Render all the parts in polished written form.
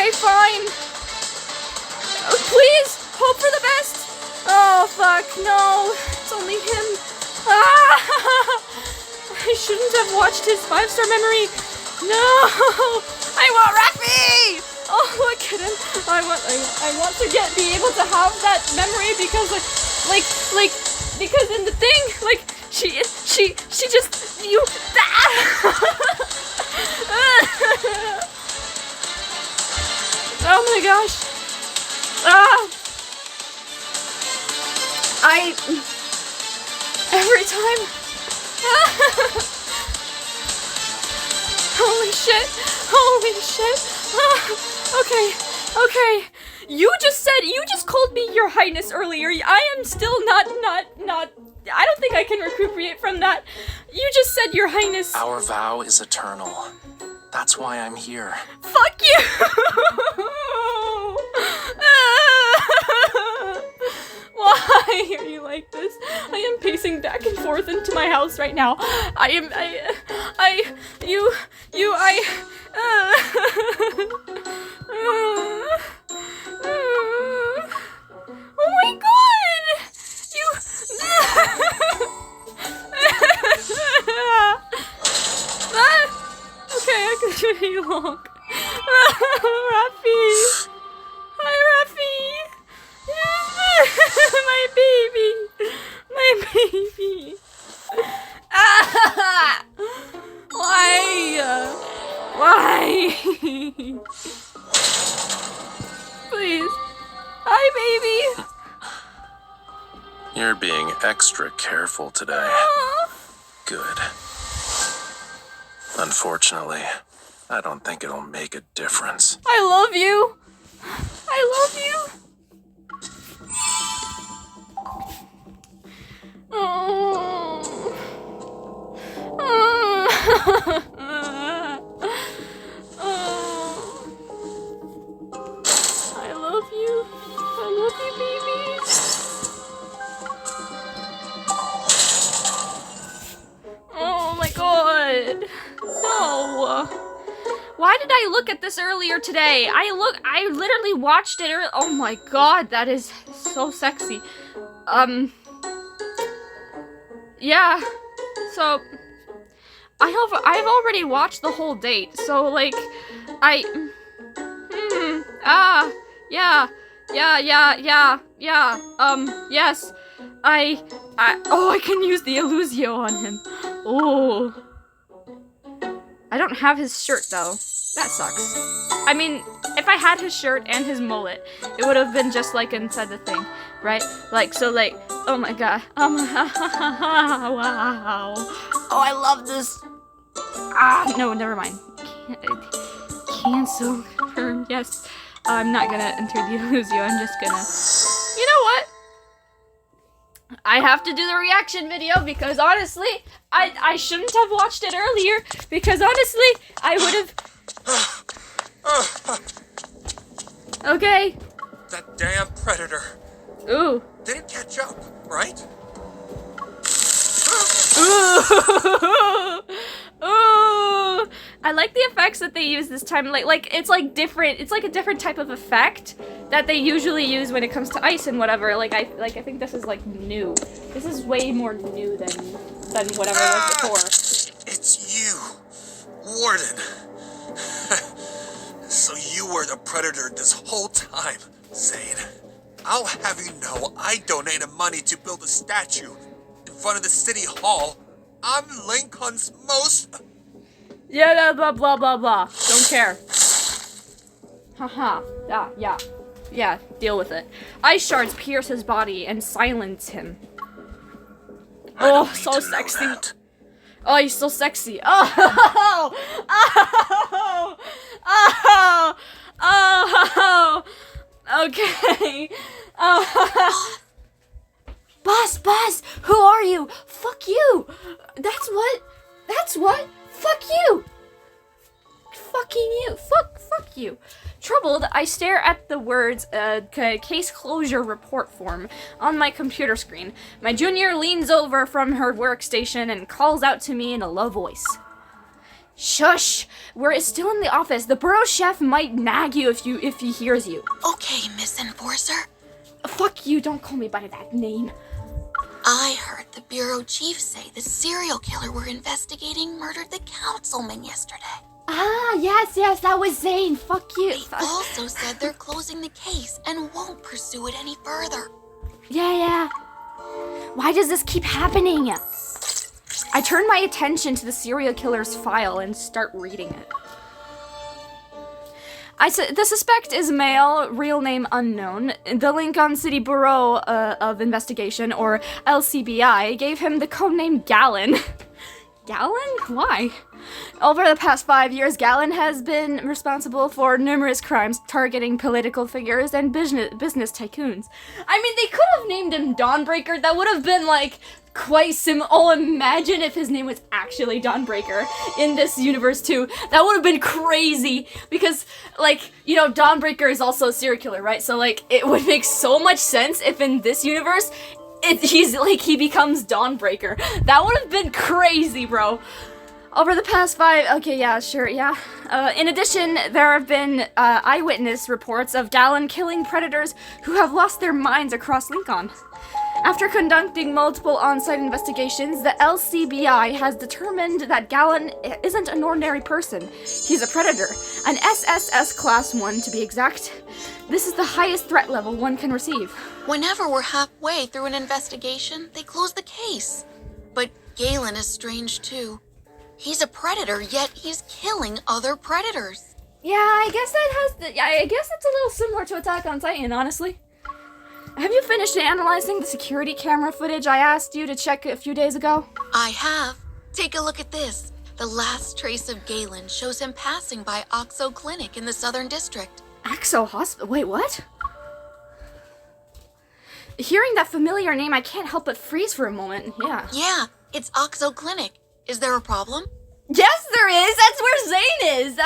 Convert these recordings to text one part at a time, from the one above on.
Okay, fine. Please, hope for the best. Oh, fuck, no. It's only him. Ah! I shouldn't have watched his 5-star memory. No! I want Rafi! Oh, look at him. I want to be able to have that memory because, because in the thing, she just, you, oh my gosh. Every time. Holy shit. Okay. You just called me Your Highness earlier. I am still not, I don't think I can recuperate from that. You just said Your Highness. Our vow is eternal. That's why I'm here. Fuck you! Why are you like this? I am pacing back and forth into my house right now. Oh my god! Okay, I can shoot you long. Rafi! Hi, Rafi! My baby! Why? Please. Hi, baby! You're being extra careful today. Good. Unfortunately, I don't think it'll make a difference. I love you! Oh. I love you, baby. Oh my god. No. Why did I look at this earlier today? I literally watched it earlier. Oh my god, that is so sexy. Yeah. So I've already watched the whole date. So yes. I can use the Illusio on him. Oh. I don't have his shirt, though. That sucks. I mean, if I had his shirt and his mullet, it would have been just like inside the thing, right? Oh my god. Wow. Oh, I love this. No, never mind. Cancel. Confirm. Yes. I'm not gonna enter the Illusio. I'm just gonna... You know what? I have to do the reaction video because honestly, I shouldn't have watched it earlier because honestly, I would have... Okay. That damn predator. Ooh. Didn't catch up, right? Ooh. Ooh. I like the effects that they use this time. It's like different. It's like a different type of effect that they usually use when it comes to ice and whatever. I think this is like new. This is way more new than whatever it was before. It's you, Warden. So you were the predator this whole time, Zayne. I'll have you know I donated money to build a statue in front of the city hall. I'm Lincoln's most... Yeah, blah, blah, blah, blah. Don't care. Haha. Yeah, deal with it. Ice shards pierce his body and silence him. Oh, so sexy. Oh, he's so sexy. Oh, okay. Oh. Boss, who are you? Fuck you. That's what? Fuck you. Fucking you. Fuck you. Troubled, I stare at the words, case closure report form on my computer screen. My junior leans over from her workstation and calls out to me in a low voice. Shush! We're still in the office. The borough chef might nag you if he hears you. Okay, Miss Enforcer. Fuck you, don't call me by that name. I heard the bureau chief say the serial killer we're investigating murdered the councilman yesterday. Ah, yes, that was Zayne. Fuck you. They also said they're closing the case and won't pursue it any further. Yeah. Why does this keep happening? I turn my attention to the serial killer's file and start reading it. The suspect is male, real name unknown. The Lincoln City Bureau of Investigation, or LCBI, gave him the codename Gallon. Gallon? Why? Over the past 5 years, Gallon has been responsible for numerous crimes targeting political figures and business tycoons. I mean, they could have named him Dawnbreaker. That would have been, like, quite Oh, imagine if his name was actually Dawnbreaker in this universe, too. That would have been crazy. Because, like, you know, Dawnbreaker is also a serial killer, right? So, like, it would make so much sense if in this universe, he becomes Dawnbreaker. That would have been crazy, bro. Over the past 5... Okay, yeah, sure, yeah. In addition, there have been eyewitness reports of Gallon killing predators who have lost their minds across Lincoln. After conducting multiple on-site investigations, the LCBI has determined that Gallon isn't an ordinary person. He's a predator, an SSS Class 1 to be exact. This is the highest threat level one can receive. Whenever we're halfway through an investigation, they close the case. But Galen is strange too. He's a predator, yet he's killing other predators. Yeah, I guess that's a little similar to Attack on Titan, honestly. Have you finished analyzing the security camera footage I asked you to check a few days ago? I have. Take a look at this. The last trace of Galen shows him passing by Oxo Clinic in the Southern District. Axo Hospital? Wait, what? Hearing that familiar name, I can't help but freeze for a moment. Yeah, it's Oxo Clinic. Is there a problem? Yes, there is. That's where Zayne is.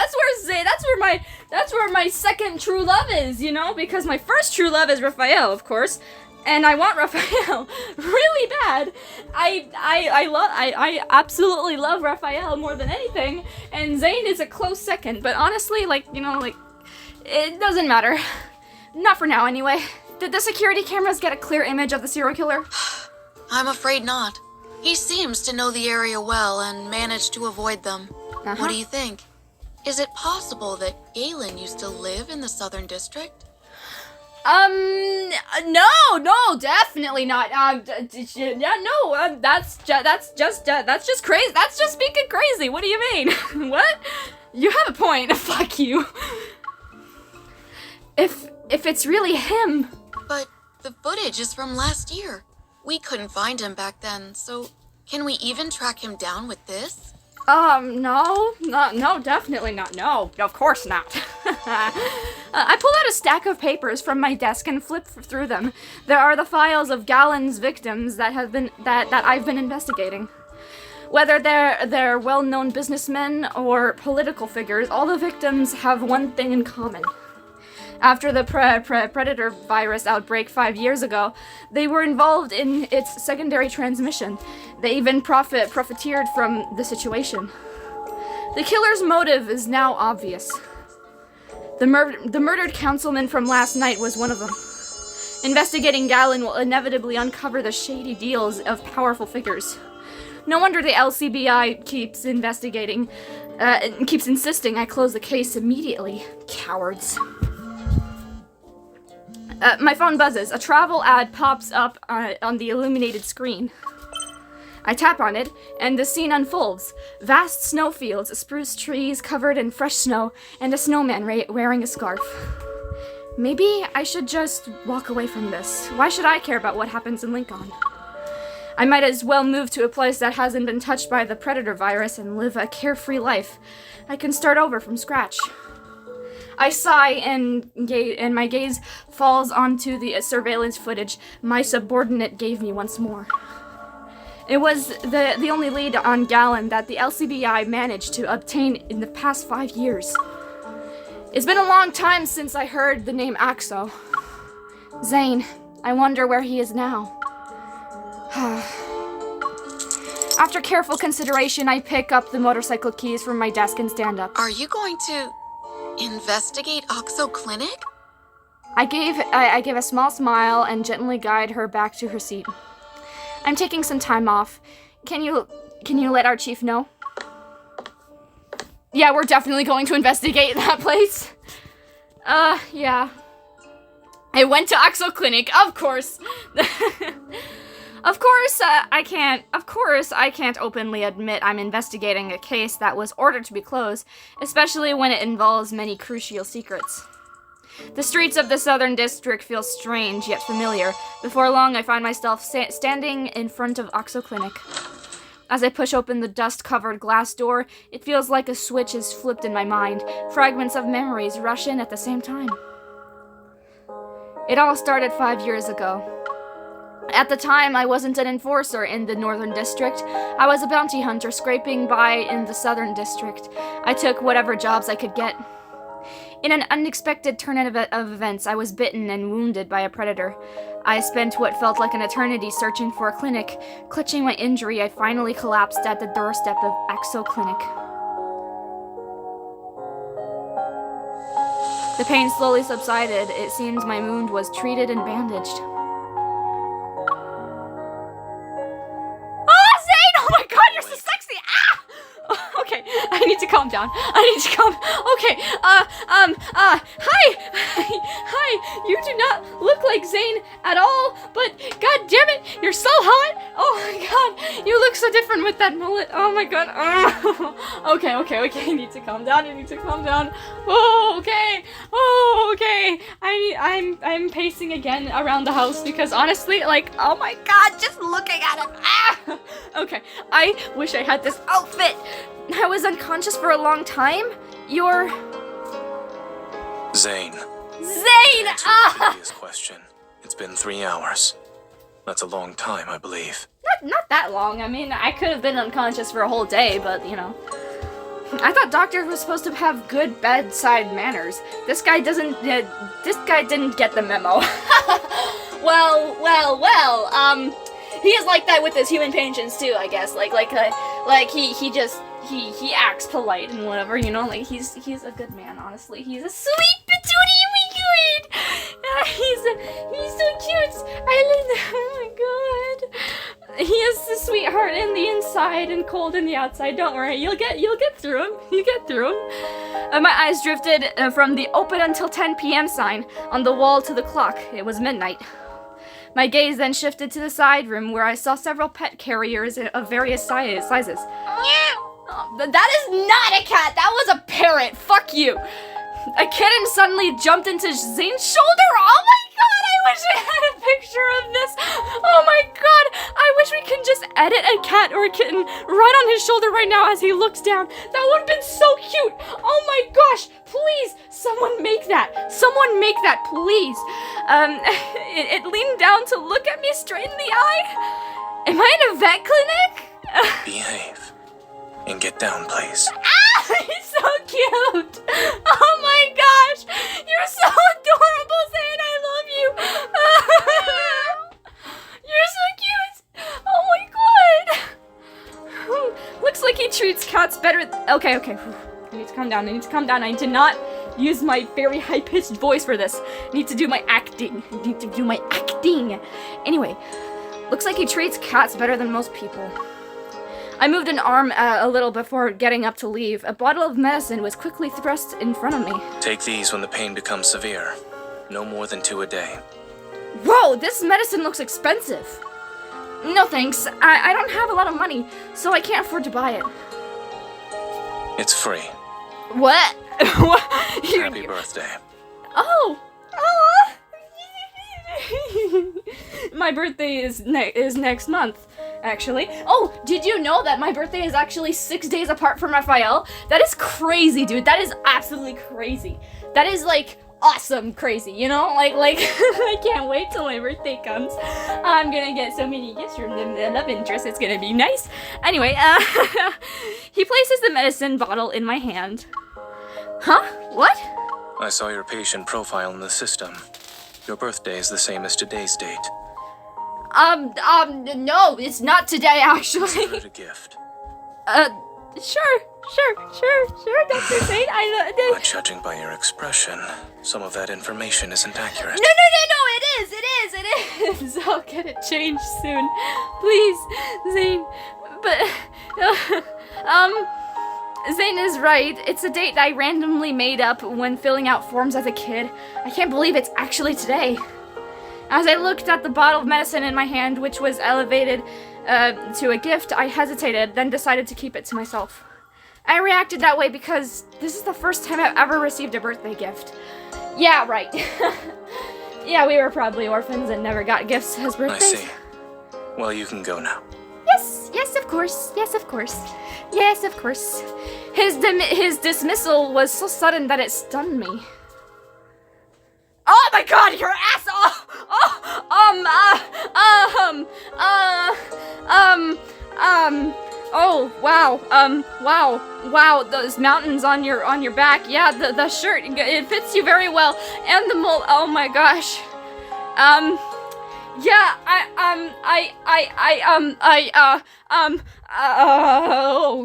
That's where my second true love is, you know, because my first true love is Raphael, of course. And I want Raphael really bad. I absolutely love Raphael more than anything, and Zayne is a close second, but honestly, like, you know, like, it doesn't matter. Not for now, anyway. Did the security cameras get a clear image of the serial killer? I'm afraid not. He seems to know the area well and managed to avoid them. What do you think? Is it possible that Galen used to live in the Southern District? No, definitely not. That's just crazy. That's just speaking crazy. What do you mean? What? You have a point. Fuck you. If it's really him. But the footage is from last year. We couldn't find him back then, so can we even track him down with this? No, definitely not. No, of course not. I pull out a stack of papers from my desk and flip through them. There are the files of Gallon's victims that I've been investigating. Whether they're well-known businessmen or political figures, all the victims have one thing in common. After the predator virus outbreak 5 years ago, they were involved in its secondary transmission. They even profiteered from the situation. The killer's motive is now obvious. The murdered councilman from last night was one of them. Investigating Gallon will inevitably uncover the shady deals of powerful figures. No wonder the LCBI keeps investigating, keeps insisting I close the case immediately. Cowards. My phone buzzes. A travel ad pops up on the illuminated screen. I tap on it, and the scene unfolds. Vast snowfields, spruce trees covered in fresh snow, and a snowman wearing a scarf. Maybe I should just walk away from this. Why should I care about what happens in Lincoln? I might as well move to a place that hasn't been touched by the predator virus and live a carefree life. I can start over from scratch. I sigh and my gaze falls onto the surveillance footage my subordinate gave me once more. It was the only lead on Gallon that the LCBI managed to obtain in the past 5 years. It's been a long time since I heard the name Axo. Zayne, I wonder where he is now. After careful consideration, I pick up the motorcycle keys from my desk and stand up. Are you going to investigate Oxo Clinic? I give a small smile and gently guide her back to her seat. I'm taking some time off. Can you let our chief know? Yeah, we're definitely going to investigate that place. Yeah. I went to Oxo Clinic, of course. Of course, I can't openly admit I'm investigating a case that was ordered to be closed, especially when it involves many crucial secrets. The streets of the Southern District feel strange yet familiar. Before long, I find myself standing in front of Oxo Clinic. As I push open the dust-covered glass door, it feels like a switch is flipped in my mind. Fragments of memories rush in at the same time. It all started 5 years ago. At the time, I wasn't an enforcer in the Northern District. I was a bounty hunter scraping by in the Southern District. I took whatever jobs I could get. In an unexpected turn of events, I was bitten and wounded by a predator. I spent what felt like an eternity searching for a clinic. Clutching my injury, I finally collapsed at the doorstep of Oxo Clinic. The pain slowly subsided. It seems my wound was treated and bandaged. Oh, Zayne! Oh my god, you're so sexy! Ah! Okay, I need to calm down. Okay, hi! Hi! You do not look like Zayne at all, but god damn it, you're so hot! Oh my god, you look so different with that mullet. Oh my god. Okay, I need to calm down. Oh, okay. I'm pacing again around the house because honestly, like, oh my god, just looking at him. Ah! Okay, I wish I had this outfit. I was unconscious for a long time. You're... Zayne. Zayne! To the previous question. It's been 3 hours. That's a long time, I believe. Not that long. I mean, I could have been unconscious for a whole day, but, you know. I thought doctors were supposed to have good bedside manners. This guy didn't get the memo. Well, he is like that with his human patients too, I guess. He acts polite and whatever, you know, like he's a good man, honestly. He's a sweet patootie good. He's so cute. Oh my god. He is the sweetheart in the inside and cold in the outside. Don't worry, you'll get through him. You get through him. My eyes drifted from the open until 10 p.m. sign on the wall to the clock. It was midnight. My gaze then shifted to the side room where I saw several pet carriers of various sizes. Oh, that is not a cat! That was a parrot! Fuck you! A kitten suddenly jumped into Zayne's shoulder! Oh my god, I wish I had a picture of this! Oh my god, I wish we can just edit a cat or a kitten right on his shoulder right now as he looks down. That would have been so cute! Oh my gosh, please, someone make that! Someone make that, please! It leaned down to look at me straight in the eye. Am I in a vet clinic? Behave. And get down, please. Ah! He's so cute! Oh my gosh! You're so adorable, Zayne! I love you! You're so cute! Oh my god! Looks like he treats cats better. Okay. I need to calm down. I need to not use my very high-pitched voice for this. I need to do my acting. Anyway, looks like he treats cats better than most people. I moved an arm a little before getting up to leave. A bottle of medicine was quickly thrust in front of me. Take these when the pain becomes severe. No more than 2 a day. Whoa, this medicine looks expensive. No thanks. I don't have a lot of money, so I can't afford to buy it. It's free. What? Happy birthday. Oh! My birthday is next month, actually. Oh, did you know that my birthday is actually 6 days apart from Raphael? That is crazy, dude. That is absolutely crazy. That is, like, awesome crazy, you know? Like, I can't wait till my birthday comes. I'm gonna get so many gifts from the love interest. It's gonna be nice. Anyway, he places the medicine bottle in my hand. Huh? What? I saw your patient profile in the system. Your birthday is the same as today's date. No, it's not today, actually. Consider it a gift. Sure, Dr. Zayne, But judging by your expression, some of that information isn't accurate. No, it is. I'll get it changed soon. Please, Zayne. But, Zayne is right. It's a date I randomly made up when filling out forms as a kid. I can't believe it's actually today. As I looked at the bottle of medicine in my hand, which was elevated to a gift, I hesitated, then decided to keep it to myself. I reacted that way because this is the first time I've ever received a birthday gift. Yeah, right. Yeah, we were probably orphans and never got gifts as birthdays. I see. Well, you can go now. Yes, of course. His dismissal was so sudden that it stunned me. Oh my god, your ass! Wow, those mountains on your back. Yeah, the shirt, it fits you very well. And the mole, oh my gosh. Yeah,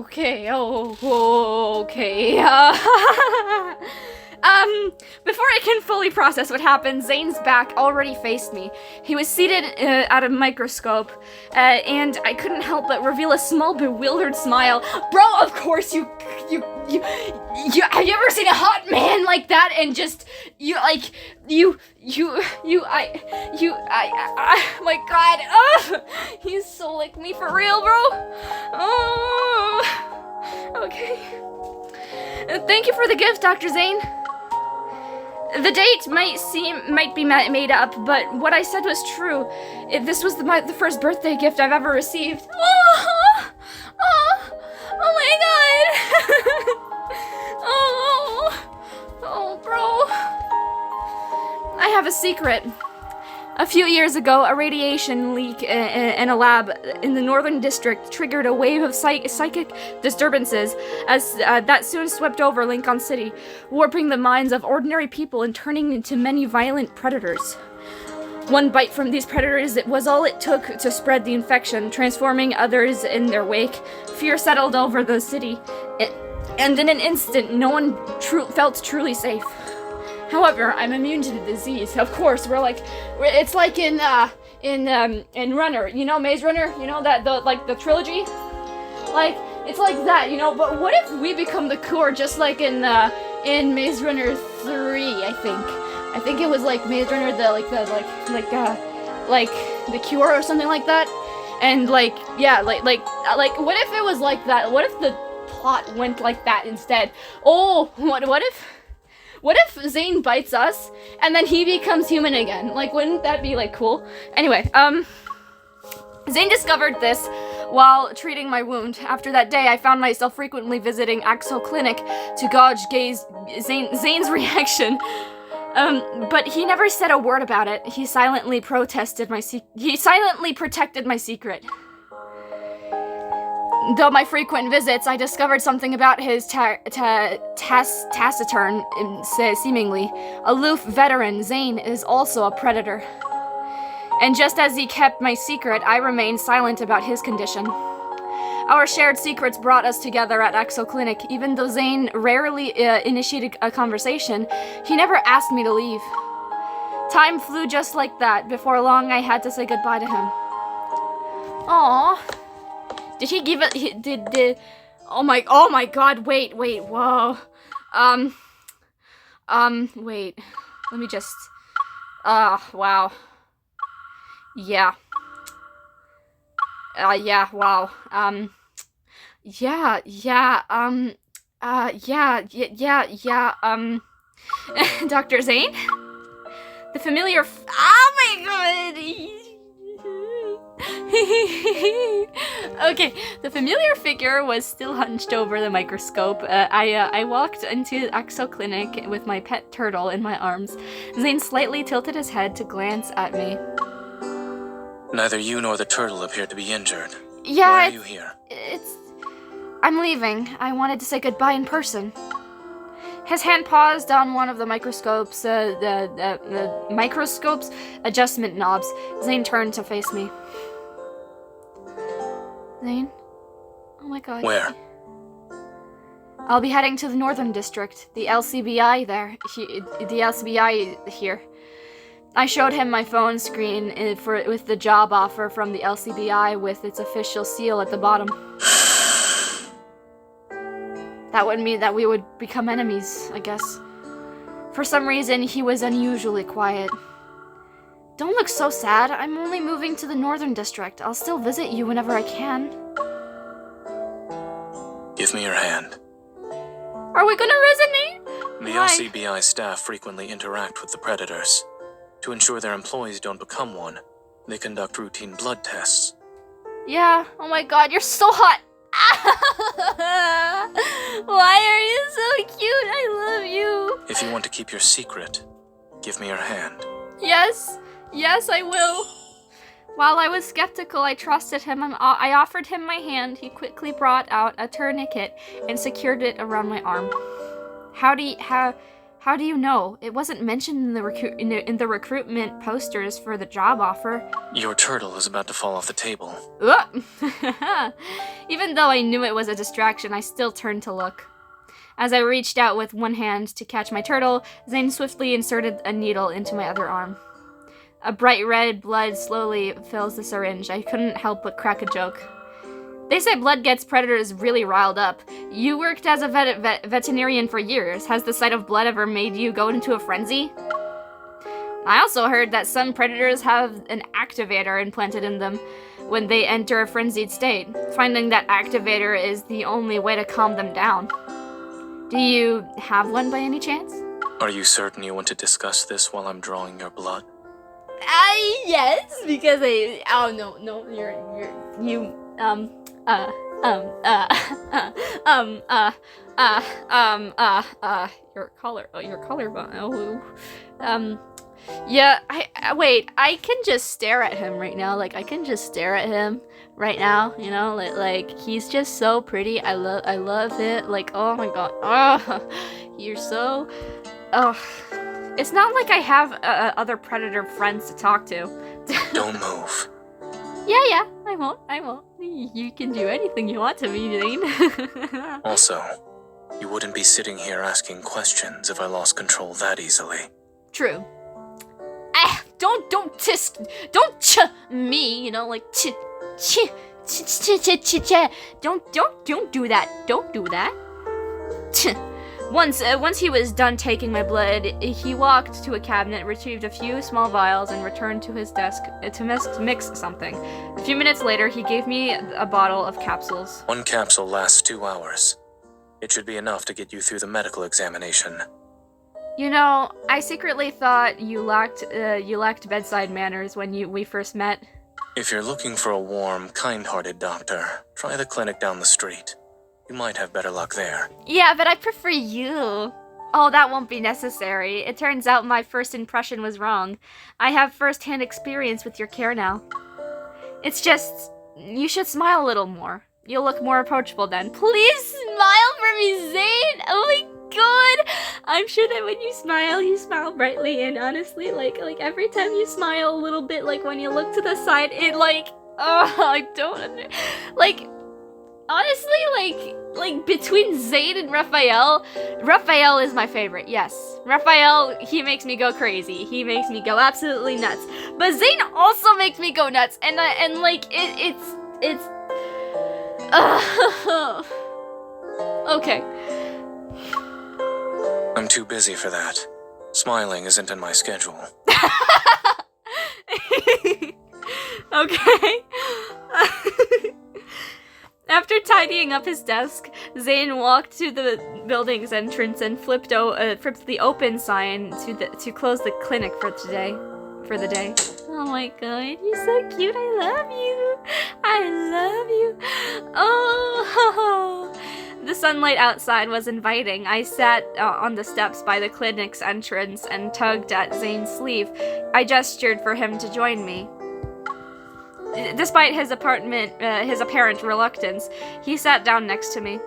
okay. Before I can fully process what happened, Zayne's back already faced me. He was seated at a microscope, and I couldn't help but reveal a small, bewildered smile. Bro, of course you, have you ever seen a hot man like that and just, my god, he's so like me for real, bro. Oh, okay. Thank you for the gift, Dr. Zayne. The date might be made up, but what I said was true. This was the first birthday gift I've ever received. Oh my god! Oh, bro. I have a secret. A few years ago, a radiation leak in a lab in the Northern District triggered a wave of psychic disturbances as that soon swept over Lincoln City, warping the minds of ordinary people and turning into many violent predators. One bite from these predators was all it took to spread the infection, transforming others in their wake. Fear settled over the city, and in an instant, no one felt truly safe. However, I'm immune to the disease. Of course, it's like in Runner, you know, Maze Runner, you know, the trilogy? Like, it's like that, you know, but what if we become the cure just like in Maze Runner 3, I think it was like Maze Runner, the cure or something like that, and what if it was like that? What if the plot went like that instead? Oh, what if Zayne bites us, and then he becomes human again? Like, wouldn't that be, cool? Anyway, Zayne discovered this while treating my wound. After that day, I found myself frequently visiting Axel Clinic to gauge Zayne's reaction. But he never said a word about it. He silently protected my secret. Though my frequent visits, I discovered something about his taciturn, seemingly aloof veteran. Zayne is also a predator. And just as he kept my secret, I remained silent about his condition. Our shared secrets brought us together at Axel Clinic. Even though Zayne rarely initiated a conversation, he never asked me to leave. Time flew just like that. Before long, I had to say goodbye to him. Aww. Did he give it? Oh my god, wait, whoa. Wait. Let me just, wow. Yeah. Wow. Dr. Zayne? The familiar, oh my god! Okay, the familiar figure was still hunched over the microscope. I walked into Axel Clinic with my pet turtle in my arms. Zayne slightly tilted his head to glance at me. Neither you nor the turtle appear to be injured. Yeah, why are you here? I'm leaving. I wanted to say goodbye in person. His hand paused on one of the microscope's the microscope's adjustment knobs. Zayne turned to face me. Zayne? Oh my god. Where? I'll be heading to the Northern District. The LCBI there. The LCBI here. I showed him my phone screen with the job offer from the LCBI with its official seal at the bottom. That would mean that we would become enemies, I guess. For some reason, he was unusually quiet. Don't look so sad. I'm only moving to the Northern District. I'll still visit you whenever I can. Give me your hand. Are we gonna resonate? The Why? LCBI staff frequently interact with the Predators. To ensure their employees don't become one, they conduct routine blood tests. Yeah. Oh my god, you're so hot. Why are you so cute? I love you. If you want to keep your secret, give me your hand. Yes. Yes, I will. While I was skeptical, I trusted him. I offered him my hand. He quickly brought out a tourniquet and secured it around my arm. How do you know? It wasn't mentioned in the recruitment posters for the job offer. Your turtle is about to fall off the table. Even though I knew it was a distraction, I still turned to look. As I reached out with one hand to catch my turtle, Zayne swiftly inserted a needle into my other arm. A bright red blood slowly fills the syringe. I couldn't help but crack a joke. They say blood gets predators really riled up. You worked as a veterinarian for years. Has the sight of blood ever made you go into a frenzy? I also heard that some predators have an activator implanted in them when they enter a frenzied state. Finding that activator is the only way to calm them down. Do you have one by any chance? Are you certain you want to discuss this while I'm drawing your blood? Yes, because your collarbone. Yeah, wait, I can just stare at him right now. Like, I can just stare at him right now, you know? Like he's just so pretty. I love it. Like, oh my god. Oh, you're so... Oh. It's not like I have other predator friends to talk to. Don't move. Yeah, I won't. You can do anything you want to me, Zayne. Also, you wouldn't be sitting here asking questions if I lost control that easily. True. Don't me, you know, like don't do that. Don't do that. Once he was done taking my blood, he walked to a cabinet, retrieved a few small vials, and returned to his desk to mix something. A few minutes later, he gave me a bottle of capsules. One capsule lasts 2 hours. It should be enough to get you through the medical examination. You know, I secretly thought you lacked bedside manners when we first met. If you're looking for a warm, kind-hearted doctor, try the clinic down the street. You might have better luck there. Yeah, but I prefer you. Oh, that won't be necessary. It turns out my first impression was wrong. I have first-hand experience with your care now. It's just, you should smile a little more. You'll look more approachable then. Please smile for me, Zayne! Oh my god! I'm sure that when you smile brightly, and honestly, like every time you smile a little bit, like when you look to the side, it I don't honestly, like between Zayne and Raphael is my favorite, yes. Raphael, he makes me go crazy. He makes me go absolutely nuts. But Zayne also makes me go nuts, and it's okay. I'm too busy for that. Smiling isn't in my schedule. Okay. After tidying up his desk, Zayne walked to the building's entrance and flipped the open sign to close the clinic for the day. Oh my god, you're so cute. I love you. Oh. The sunlight outside was inviting. I sat on the steps by the clinic's entrance and tugged at Zayne's sleeve. I gestured for him to join me. Despite his apparent reluctance, he sat down next to me.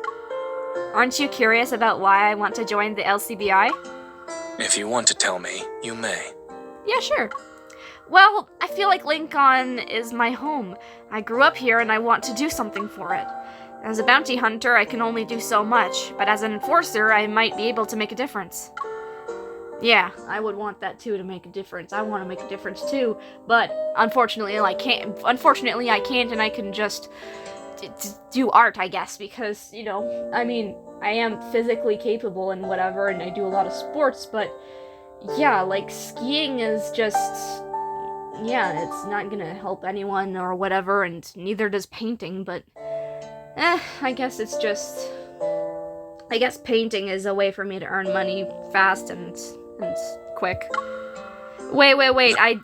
Aren't you curious about why I want to join the LCBI? If you want to tell me, you may. Yeah, sure. Well, I feel like Lincoln is my home. I grew up here and I want to do something for it. As a bounty hunter, I can only do so much, but as an enforcer, I might be able to make a difference. Yeah, I would want that too, to make a difference. I want to make a difference too, but unfortunately I can't, and I can just do art, I guess, because, you know, I mean, I am physically capable and whatever, and I do a lot of sports, but yeah, like, skiing is just, yeah, it's not gonna help anyone or whatever, and neither does painting, but, I guess it's just, I guess painting is a way for me to earn money fast and quick. Wait, wait, wait. I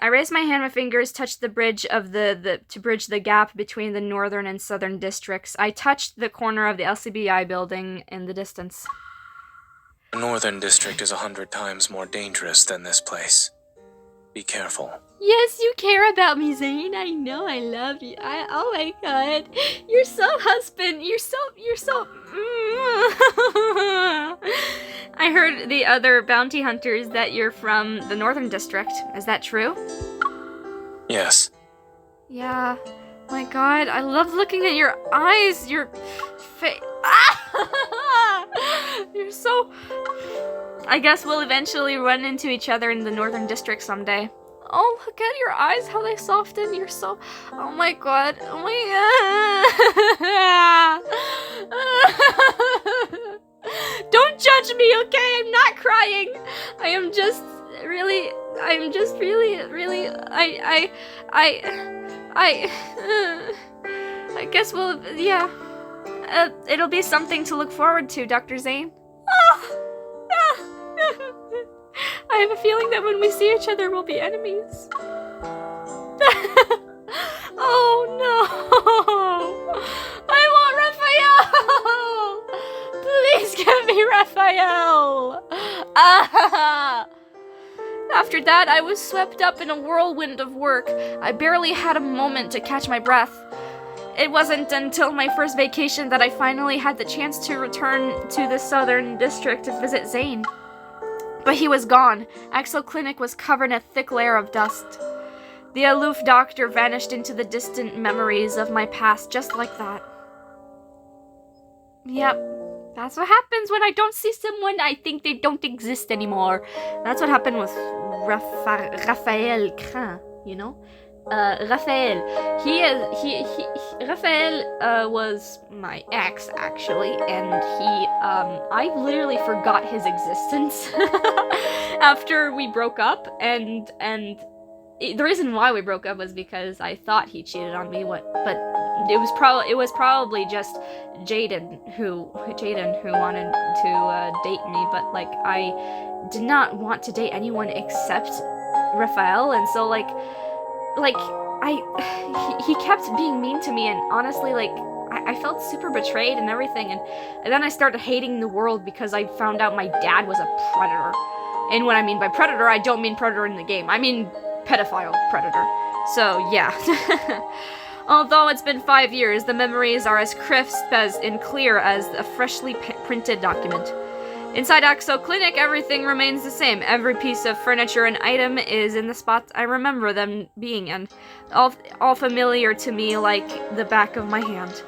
raised my hand, my fingers touched the bridge of to bridge the gap between the northern and southern districts. I touched the corner of the LCBI building in the distance. The northern district is 100 times more dangerous than this place. Be careful. Yes, you care about me, Zayne. I know, I love you. Oh my god. You're so husband. You're so... I heard the other bounty hunters that you're from the northern district. Is that true? Yes. Yeah. My god, I love looking at your eyes. Your face... You're so... I guess we'll eventually run into each other in the northern district someday. Oh, look at your eyes, how they soften. You're so... Oh my god. Oh my god. Don't judge me, okay? I'm not crying. I'm just really... I guess we'll... Yeah. It'll be something to look forward to, Dr. Zayne. I have a feeling that when we see each other, we'll be enemies. Oh no! I want Raphael! Please give me Raphael! After that, I was swept up in a whirlwind of work. I barely had a moment to catch my breath. It wasn't until my first vacation that I finally had the chance to return to the southern district to visit Zayne. But he was gone. Axel Clinic was covered in a thick layer of dust. The aloof doctor vanished into the distant memories of my past just like that. Yep, that's what happens when I don't see someone. I think they don't exist anymore. That's what happened with Raphael Crin, you know? Raphael. Raphael was my ex, actually, and I literally forgot his existence after we broke up, and the reason why we broke up was because I thought he cheated on me, but it was probably just Jaden who wanted to date me, but, like, I did not want to date anyone except Raphael, and so, he kept being mean to me, and honestly, I felt super betrayed and everything, and then I started hating the world because I found out my dad was a predator. And what I mean by predator, I don't mean predator in the game, I mean pedophile predator. So, yeah. Although it's been 5 years, the memories are as crisp and clear as a freshly printed document. Inside Axo Clinic, everything remains the same. Every piece of furniture and item is in the spots I remember them being in, all familiar to me like the back of my hand.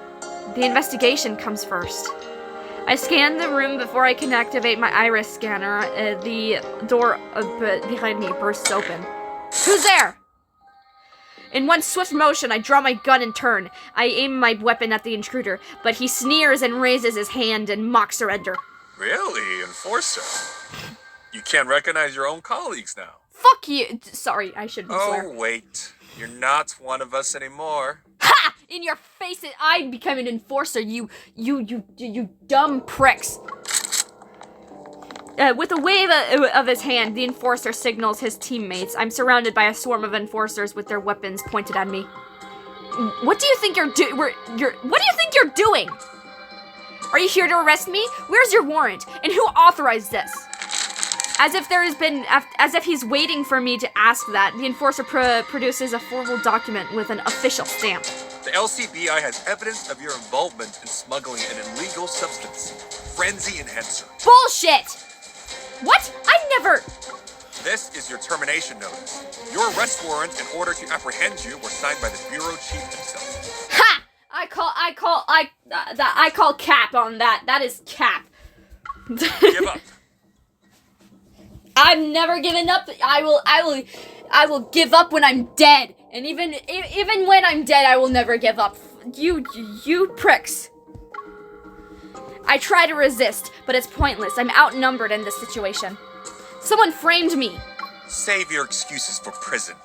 The investigation comes first. I scan the room before I can activate my iris scanner. The door behind me bursts open. Who's there? In one swift motion, I draw my gun and turn. I aim my weapon at the intruder, but he sneers and raises his hand in mock surrender. Really? Enforcer? You can't recognize your own colleagues now. Fuck you! Sorry, I shouldn't swear. Oh, wait. You're not one of us anymore. Ha! In your face, I'd become an enforcer, you dumb pricks. With a wave of his hand, the enforcer signals his teammates. I'm surrounded by a swarm of enforcers with their weapons pointed at me. What do you think you're doing? Are you here to arrest me? Where's your warrant? And who authorized this? As if he's waiting for me to ask that, the enforcer produces a formal document with an official stamp. The LCBI has evidence of your involvement in smuggling an illegal substance, Frenzy Enhancer. Bullshit! What? I never... This is your termination notice. Your arrest warrant in order to apprehend you were signed by the bureau chief himself. Ha! I call cap on that. That is cap. Give up. I'm never giving up. I will give up when I'm dead. And even when I'm dead, I will never give up. You pricks. I try to resist, but it's pointless. I'm outnumbered in this situation. Someone framed me. Save your excuses for prison.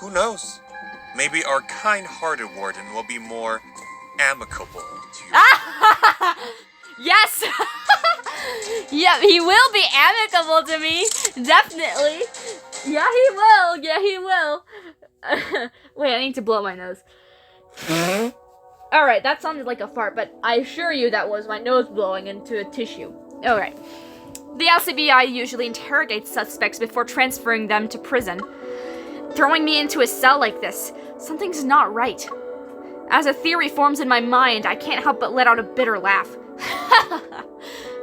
Who knows? Maybe our kind-hearted warden will be more amicable to you. Yes! Yeah, he will be amicable to me. Definitely. Yeah, he will. Yeah, he will. Wait, I need to blow my nose. Alright, that sounded like a fart, but I assure you that was my nose blowing into a tissue. Alright. The LCBI usually interrogates suspects before transferring them to prison. Throwing me into a cell like this, something's not right. As a theory forms in my mind, I can't help but let out a bitter laugh.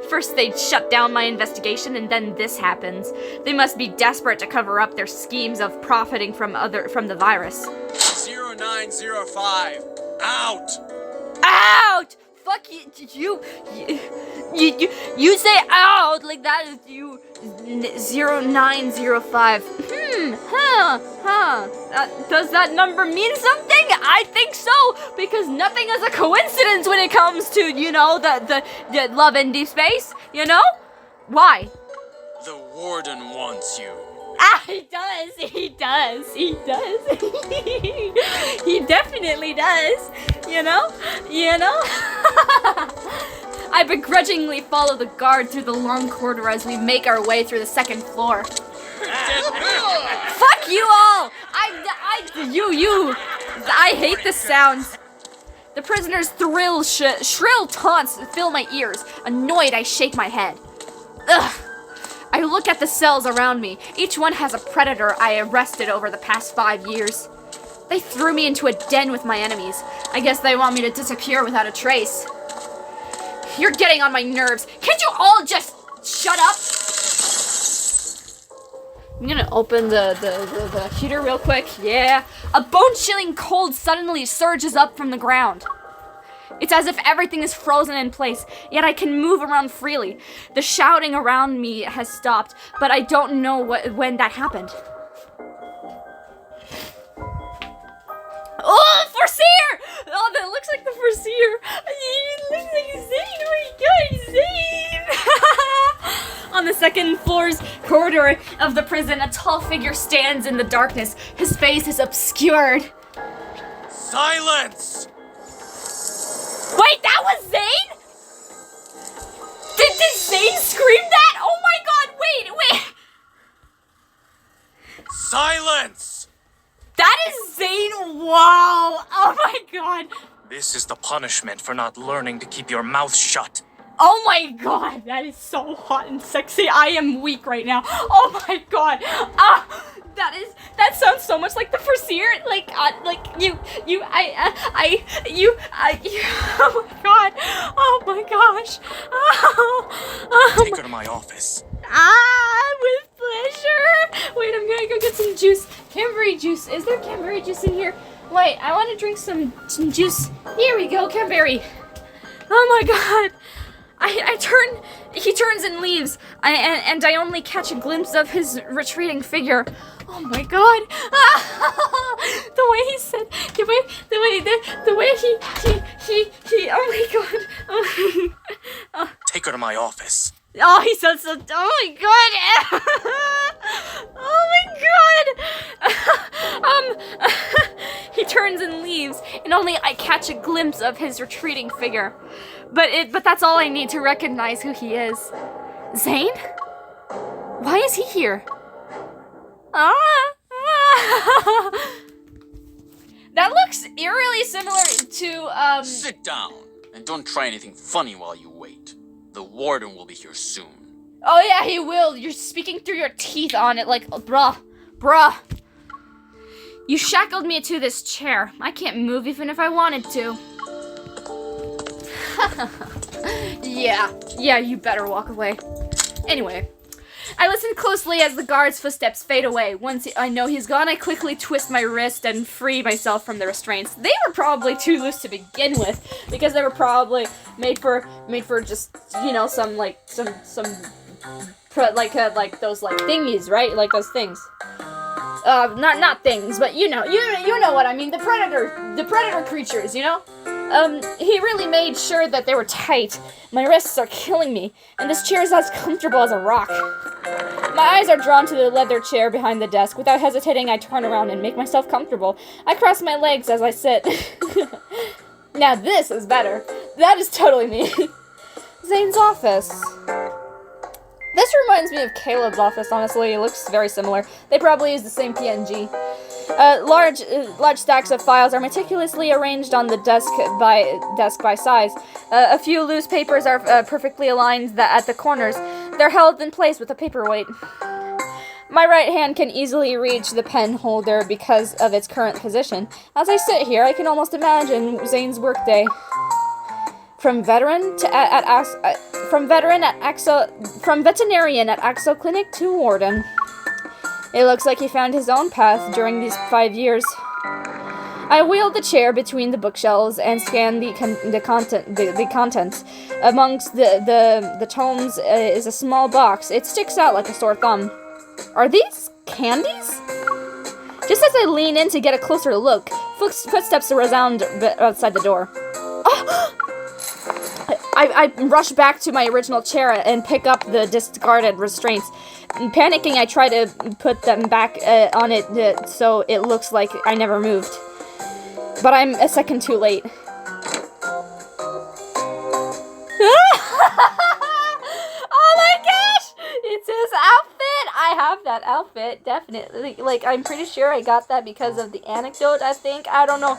First they shut down my investigation, and then this happens. They must be desperate to cover up their schemes of profiting from the virus. 0905, out! Out! Fuck you, you say out like that is you 0905. Does that number mean something? I think so, because nothing is a coincidence when it comes to, you know, the love in deep space, you know? Why? The warden wants you. Ah, he does. He definitely does. You know? I begrudgingly follow the guard through the long corridor as we make our way through the second floor. Fuck you all! I hate the sounds. The prisoners' shrill taunts fill my ears. Annoyed, I shake my head. Ugh. I look at the cells around me. Each one has a predator I arrested over the past 5 years. They threw me into a den with my enemies. I guess they want me to disappear without a trace. You're getting on my nerves. Can't you all just shut up? I'm gonna open the heater real quick. Yeah. A bone-chilling cold suddenly surges up from the ground. It's as if everything is frozen in place, yet I can move around freely. The shouting around me has stopped, but I don't know when that happened. Oh, Foreseer! Oh, that looks like the Foreseer. It looks like Zayne. Oh my god, Zayne! On the second floor's corridor of the prison, a tall figure stands in the darkness. His face is obscured. Silence! Wait, that was Zayne? Did Zayne scream that? Oh my god, wait. Silence! That is Zayne? Wow. Oh my god. This is the punishment for not learning to keep your mouth shut. Oh my god, that is so hot and sexy. I am weak right now. Oh my god. That sounds so much like the Foreseer. Oh my god. Oh my gosh. Take her to my office. With pleasure. Wait, I'm gonna go get some juice. Cranberry juice. Is there cranberry juice in here? Wait, I want to drink some juice. Here we go, cranberry. Oh my god. He turns and leaves, and I only catch a glimpse of his retreating figure. Oh my god! The way he said, the way he, oh my god! Oh. Take her to my office. Oh, he said so. Oh my god! Oh my god! He turns and leaves, and only I catch a glimpse of his retreating figure. But that's all I need to recognize who he is. Zayne? Why is he here? That looks eerily similar to, Sit down, and don't try anything funny while you wait. The warden will be here soon. Oh yeah, he will. You're speaking through your teeth on it like, bruh. You shackled me to this chair. I can't move even if I wanted to. Yeah, you better walk away. Anyway, I listen closely as the guard's footsteps fade away. Once I know he's gone, I quickly twist my wrist and free myself from the restraints. They were probably too loose to begin with, because they were probably made for just, you know, some like those like thingies, right? Like those things. Not things, but you know what I mean. The predator creatures, you know? He really made sure that they were tight. My wrists are killing me, and this chair is as comfortable as a rock. My eyes are drawn to the leather chair behind the desk. Without hesitating, I turn around and make myself comfortable. I cross my legs as I sit. Now this is better. That is totally me. Zayne's office. This reminds me of Caleb's office, honestly. It looks very similar. They probably use the same PNG. Large stacks of files are meticulously arranged on the desk by size. A few loose papers are perfectly aligned at the corners. They're held in place with a paperweight. My right hand can easily reach the pen holder because of its current position. As I sit here, I can almost imagine Zayne's workday. From veterinarian at Axo Clinic to warden. It looks like he found his own path during these 5 years. I wheel the chair between the bookshelves and scan the contents. Amongst the tomes is a small box. It sticks out like a sore thumb. Are these candies? Just as I lean in to get a closer look, footsteps resound outside the door. Oh! I rush back to my original chair and pick up the discarded restraints. Panicking, I try to put them back on it so it looks like I never moved. But I'm a second too late. Oh my gosh! It's his outfit! I have that outfit, definitely. Like, I'm pretty sure I got that because of the anecdote, I think. I don't know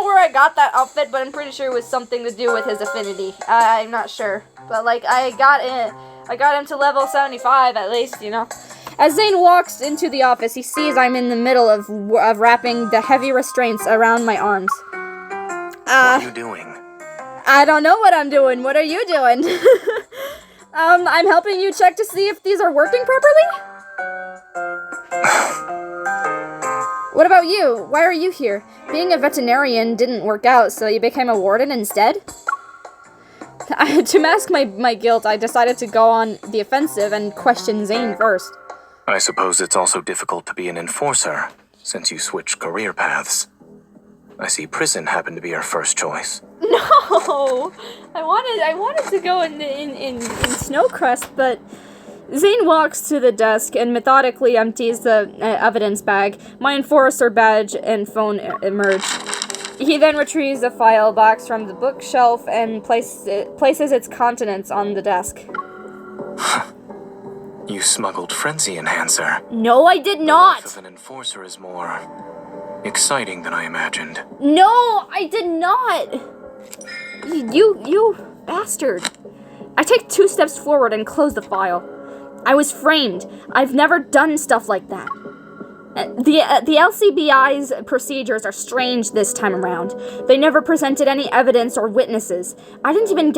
where I got that outfit, but I'm pretty sure it was something to do with his affinity. I'm not sure. But, like, I got him to level 75, at least, you know. As Zayne walks into the office, he sees I'm in the middle of wrapping the heavy restraints around my arms. What are you doing? I don't know what I'm doing. What are you doing? I'm helping you check to see if these are working properly? What about you? Why are you here? Being a veterinarian didn't work out, so you became a warden instead? To mask my guilt, I decided to go on the offensive and question Zayne first. I suppose it's also difficult to be an enforcer, since you switched career paths. I see prison happened to be your first choice. No! I wanted to go in Snowcrest, but Zayne walks to the desk and methodically empties the evidence bag. My enforcer badge and phone emerge. He then retrieves a file box from the bookshelf and places its contents on the desk. You smuggled Frenzy Enhancer. No, I did The not! life of an enforcer is more exciting than I imagined. No, I did not! You bastard. I take 2 steps forward and close the file. I was framed. I've never done stuff like that. The LCBI's procedures are strange this time around. They never presented any evidence or witnesses. I didn't even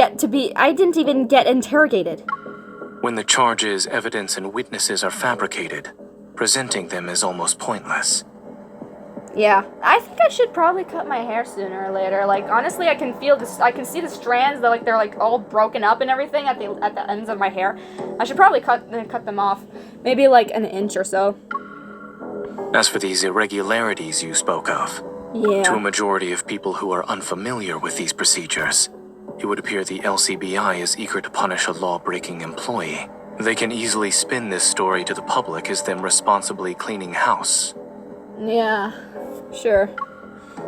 get interrogated. When the charges, evidence, and witnesses are fabricated, presenting them is almost pointless. Yeah, I think I should probably cut my hair sooner or later. Like, honestly, I can feel this. I can see the strands. They're like all broken up and everything at the ends of my hair. I should probably cut them off, maybe like an inch or so. As for these irregularities you spoke of, Yeah. to a majority of people who are unfamiliar with these procedures, it would appear the LCBI is eager to punish a law-breaking employee. They can easily spin this story to the public as them responsibly cleaning house. Yeah, sure.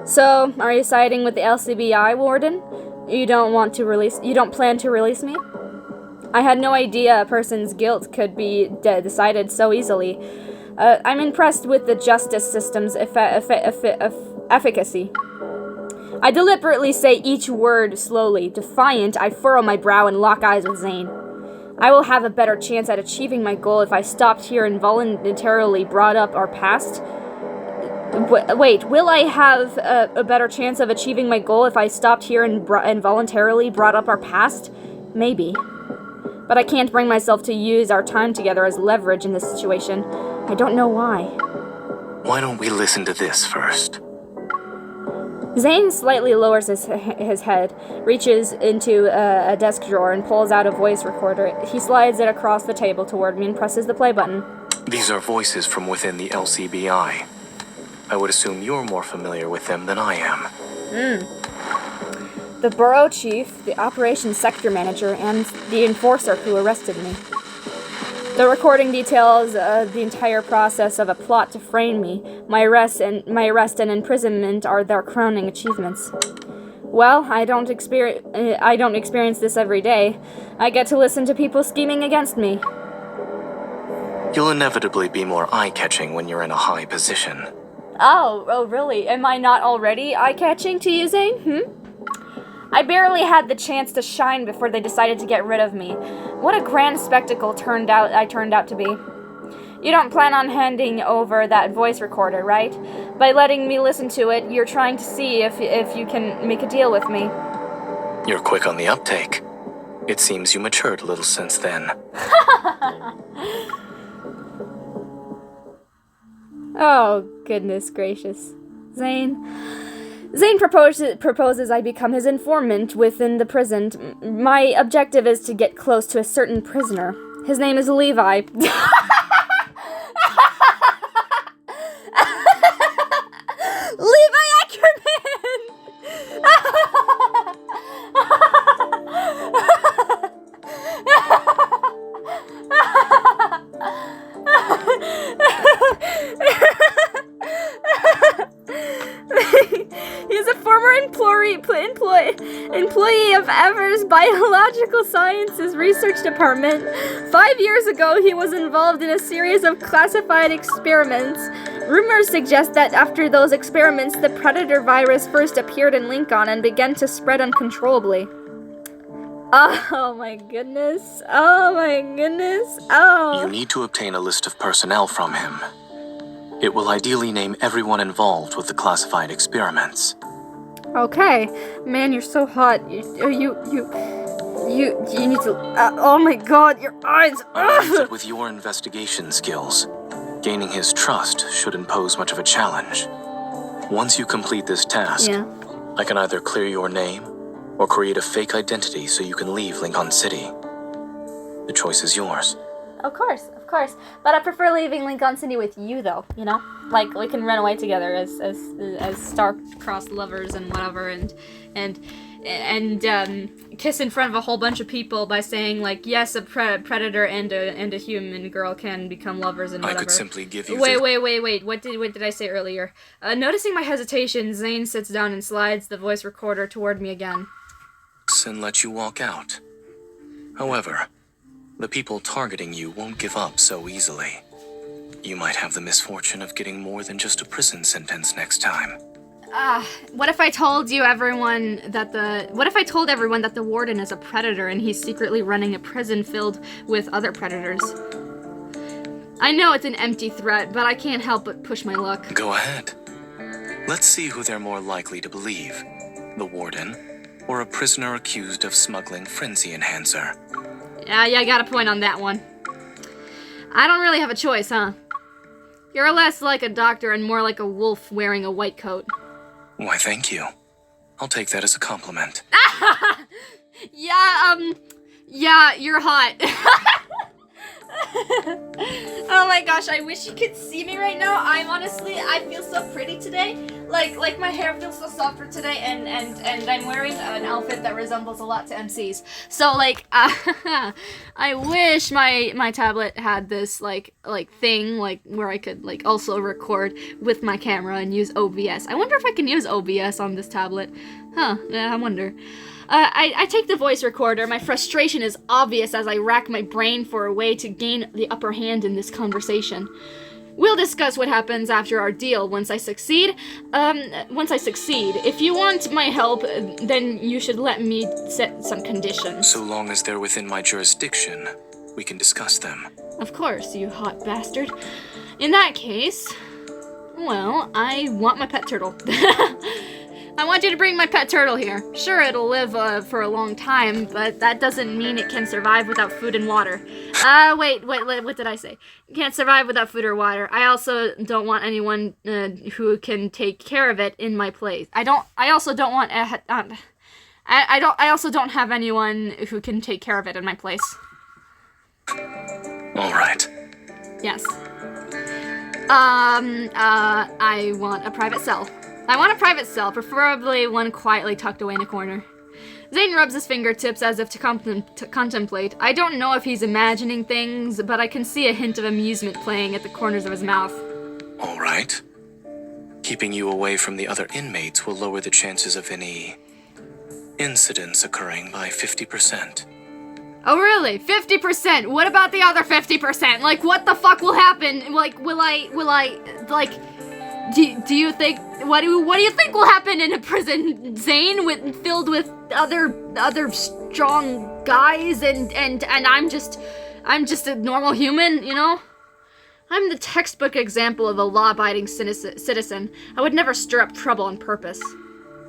So, are you siding with the LCBI, Warden? You don't plan to release me? I had no idea a person's guilt could be decided so easily. I'm impressed with the justice system's efficacy. I deliberately say each word slowly. Defiant, I furrow my brow and lock eyes with Zayne. I will have a better chance at achieving my goal if I stopped here and voluntarily brought up our past. Wait, will I have a better chance of achieving my goal if I stopped here and voluntarily brought up our past? Maybe. But I can't bring myself to use our time together as leverage in this situation. I don't know why. Why don't we listen to this first? Zayne slightly lowers his head, reaches into a desk drawer, and pulls out a voice recorder. He slides it across the table toward me and presses the play button. These are voices from within the LCBI. I would assume you're more familiar with them than I am. The borough chief, the operations sector manager, and the enforcer who arrested me. The recording details the entire process of a plot to frame me. My arrest and imprisonment are their crowning achievements. Well, I don't experience this every day. I get to listen to people scheming against me. You'll inevitably be more eye-catching when you're in a high position. Oh, really? Am I not already eye-catching to you, Zayne? I barely had the chance to shine before they decided to get rid of me. What a grand spectacle I turned out to be. You don't plan on handing over that voice recorder, right? By letting me listen to it, you're trying to see if you can make a deal with me. You're quick on the uptake. It seems you matured a little since then. Oh, goodness gracious. Zayne proposes I become his informant within the prison. My objective is to get close to a certain prisoner. His name is Levi. Levi Ackerman! He's a former employee of Evers Biological Sciences Research Department. 5 years ago, he was involved in a series of classified experiments. Rumors suggest that after those experiments, the Predator virus first appeared in Lincoln and began to spread uncontrollably. Oh my goodness. Oh my goodness. Oh. You need to obtain a list of personnel from him. It will ideally name everyone involved with the classified experiments. Okay. Man, you're so hot. You need to... oh my god, your eyes... I believe that with your investigation skills, gaining his trust shouldn't pose much of a challenge. Once you complete this task, I can either clear your name or create a fake identity so you can leave Lincoln City. The choice is yours. Of course. But I prefer leaving Lincoln City with you, though, you know? Like, we can run away together as star-crossed lovers and whatever, and kiss in front of a whole bunch of people by saying, like, yes, a predator and a human girl can become lovers and whatever. I could simply give you Wait. What did I say earlier? Noticing my hesitation, Zayne sits down and slides the voice recorder toward me again. And let you walk out. However, the people targeting you won't give up so easily. You might have the misfortune of getting more than just a prison sentence next time. What if I told everyone that the warden is a predator and he's secretly running a prison filled with other predators? I know it's an empty threat, but I can't help but push my luck. Go ahead. Let's see who they're more likely to believe. The warden, or a prisoner accused of smuggling frenzy enhancer. Yeah, I got a point on that one. I don't really have a choice, huh? You're less like a doctor and more like a wolf wearing a white coat. Why, thank you. I'll take that as a compliment. Yeah, you're hot. Oh my gosh, I wish you could see me right now. I feel so pretty today. Like my hair feels so softer today, and I'm wearing an outfit that resembles a lot to MC's. So like, I wish my tablet had this like thing like where I could like also record with my camera and use OBS. I wonder if I can use OBS on this tablet. Huh? Yeah, I wonder. I take the voice recorder. My frustration is obvious as I rack my brain for a way to gain the upper hand in this conversation. We'll discuss what happens after our deal once I succeed. If you want my help, then you should let me set some conditions. So long as they're within my jurisdiction, we can discuss them. Of course, you hot bastard. In that case, Well, I want my pet turtle. I want you to bring my pet turtle here. Sure, it'll live for a long time, but that doesn't mean it can survive without food and water. Wait, what did I say? It can't survive without food or water. I also don't want anyone who can take care of it in my place. I also don't have anyone who can take care of it in my place. All right. Yes. I want a private cell. I want a private cell, preferably one quietly tucked away in a corner. Zayne rubs his fingertips as if to contemplate. I don't know if he's imagining things, but I can see a hint of amusement playing at the corners of his mouth. All right. Keeping you away from the other inmates will lower the chances of any incidents occurring by 50%. Oh really? 50%? What about the other 50%? Like, what the fuck will happen? Like, will I, do you think, what do you think will happen in a prison, Zayne, filled with other strong guys, and I'm just a normal human, you know? I'm the textbook example of a law-abiding citizen. I would never stir up trouble on purpose.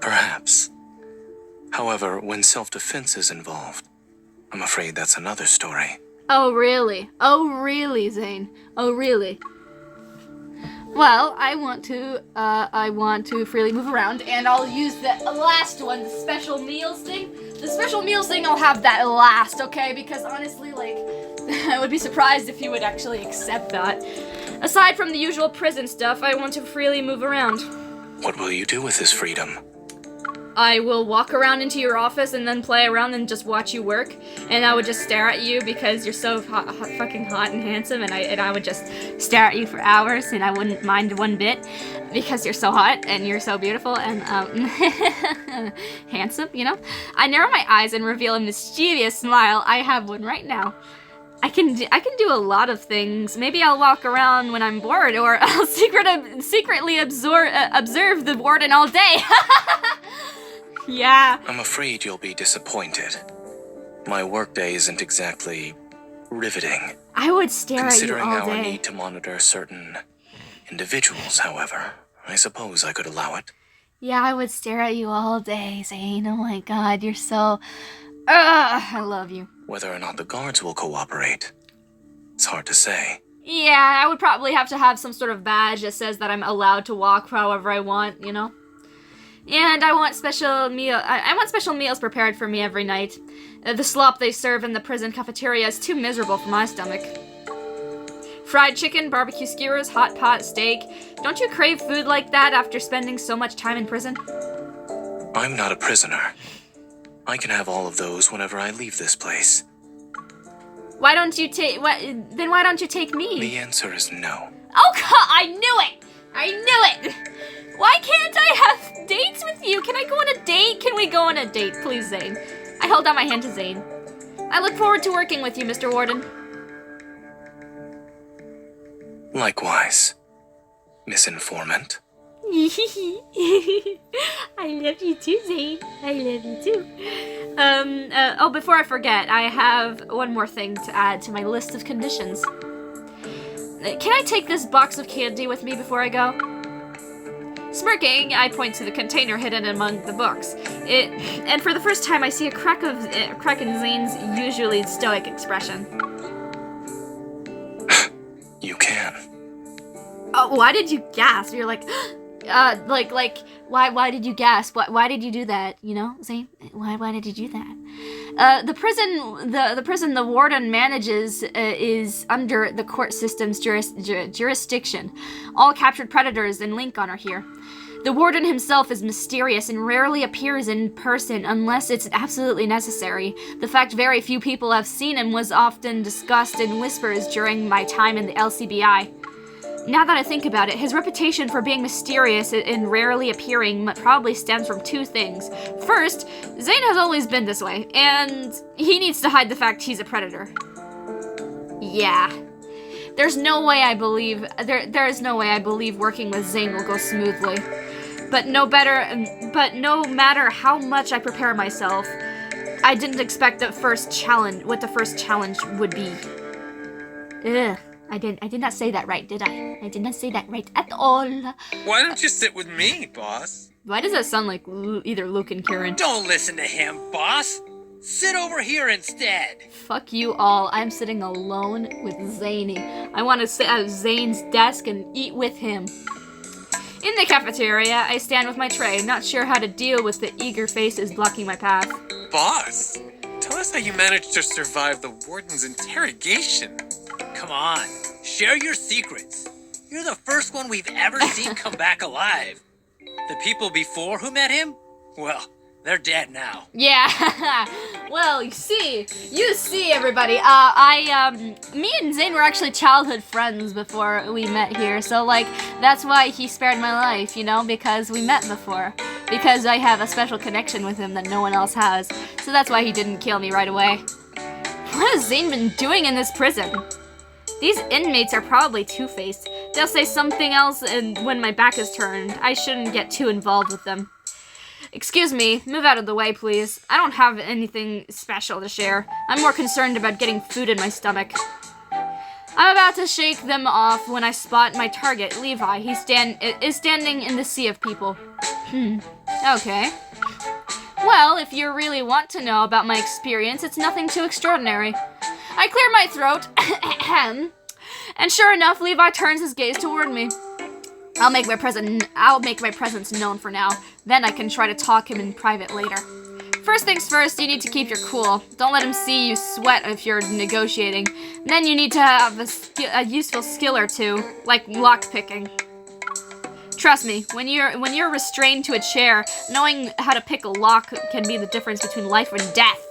Perhaps. However, when self-defense is involved, I'm afraid that's another story. Oh, really? Oh, really, Zayne? Oh, really? Well, I want to freely move around, and I'll use the last one, the special meals thing. The special meals thing, I'll have that last, okay? Because honestly, like, I would be surprised if you would actually accept that. Aside from the usual prison stuff, I want to freely move around. What will you do with this freedom? I will walk around into your office and then play around and just watch you work, and I would just stare at you because you're so fucking hot and handsome, and I would just stare at you for hours, and I wouldn't mind one bit because you're so hot and you're so beautiful and handsome, you know? I narrow my eyes and reveal a mischievous smile. I have one right now. I can do a lot of things. Maybe I'll walk around when I'm bored, or I'll secretly observe the warden all day. Yeah. I'm afraid you'll be disappointed. My workday isn't exactly riveting. I would stare at you Considering all our day. need to monitor certain individuals, however, I suppose I could allow it. Yeah, I would stare at you all day, Zayne. Oh my god, you're so... I love you. Whether or not the guards will cooperate, it's hard to say. Yeah, I would probably have to have some sort of badge that says that I'm allowed to walk however I want, you know? And I want special meals prepared for me every night. The slop they serve in the prison cafeteria is too miserable for my stomach. Fried chicken, barbecue skewers, hot pot, steak. Don't you crave food like that after spending so much time in prison? I'm not a prisoner. I can have all of those whenever I leave this place. Why don't you take me? The answer is no. Oh god, I knew it! I knew it! Why can't I have dates with you? Can I go on a date? Can we go on a date, please, Zayne? I held out my hand to Zayne. I look forward to working with you, Mr. Warden. Likewise, Miss Informant. I love you too, Zayne. I love you too. Oh, before I forget, I have one more thing to add to my list of conditions. Can I take this box of candy with me before I go? Smirking, I point to the container hidden among the books. And for the first time, I see a crack in Zayne's usually stoic expression. You can. Oh, why did you gasp? You're like, why did you gasp? Why did you do that? You know, Zayne? Why did you do that? The prison the warden manages is under the court system's jurisdiction. All captured predators in Lincoln are here. The warden himself is mysterious and rarely appears in person unless it's absolutely necessary. The fact very few people have seen him was often discussed in whispers during my time in the LCBI. Now that I think about it, his reputation for being mysterious and rarely appearing probably stems from two things. First, Zayne has always been this way, and he needs to hide the fact he's a predator. Yeah. There's no way I believe working with Zayne will go smoothly. But no matter how much I prepare myself, I didn't expect what the first challenge would be. Ugh. I did not say that right, did I? I did not say that right at all. Why don't you sit with me, boss? Why does that sound like either Luke and Kieran? Don't listen to him, boss. Sit over here instead. Fuck you all. I'm sitting alone with Zayne. I want to sit at Zayne's desk and eat with him. In the cafeteria, I stand with my tray, not sure how to deal with the eager faces blocking my path. Boss, tell us how you managed to survive the warden's interrogation. Come on, share your secrets. You're the first one we've ever seen come back alive. The people before who met him? Well, they're dead now. Yeah. Well, you see, everybody. Me and Zayne were actually childhood friends before we met here. So, like, that's why he spared my life, you know, because we met before. Because I have a special connection with him that no one else has. So that's why he didn't kill me right away. What has Zayne been doing in this prison? These inmates are probably two-faced. They'll say something else when my back is turned. I shouldn't get too involved with them. Excuse me, move out of the way, please. I don't have anything special to share. I'm more concerned about getting food in my stomach. I'm about to shake them off when I spot my target, Levi. He is standing in the sea of people. Okay. Well, if you really want to know about my experience, it's nothing too extraordinary. I clear my throat, and sure enough, Levi turns his gaze toward me. I'll make my presence known for now. Then I can try to talk him in private later. First things first, you need to keep your cool. Don't let him see you sweat if you're negotiating. Then you need to have a useful skill or two, like lockpicking. Trust me, when you're restrained to a chair, knowing how to pick a lock can be the difference between life and death.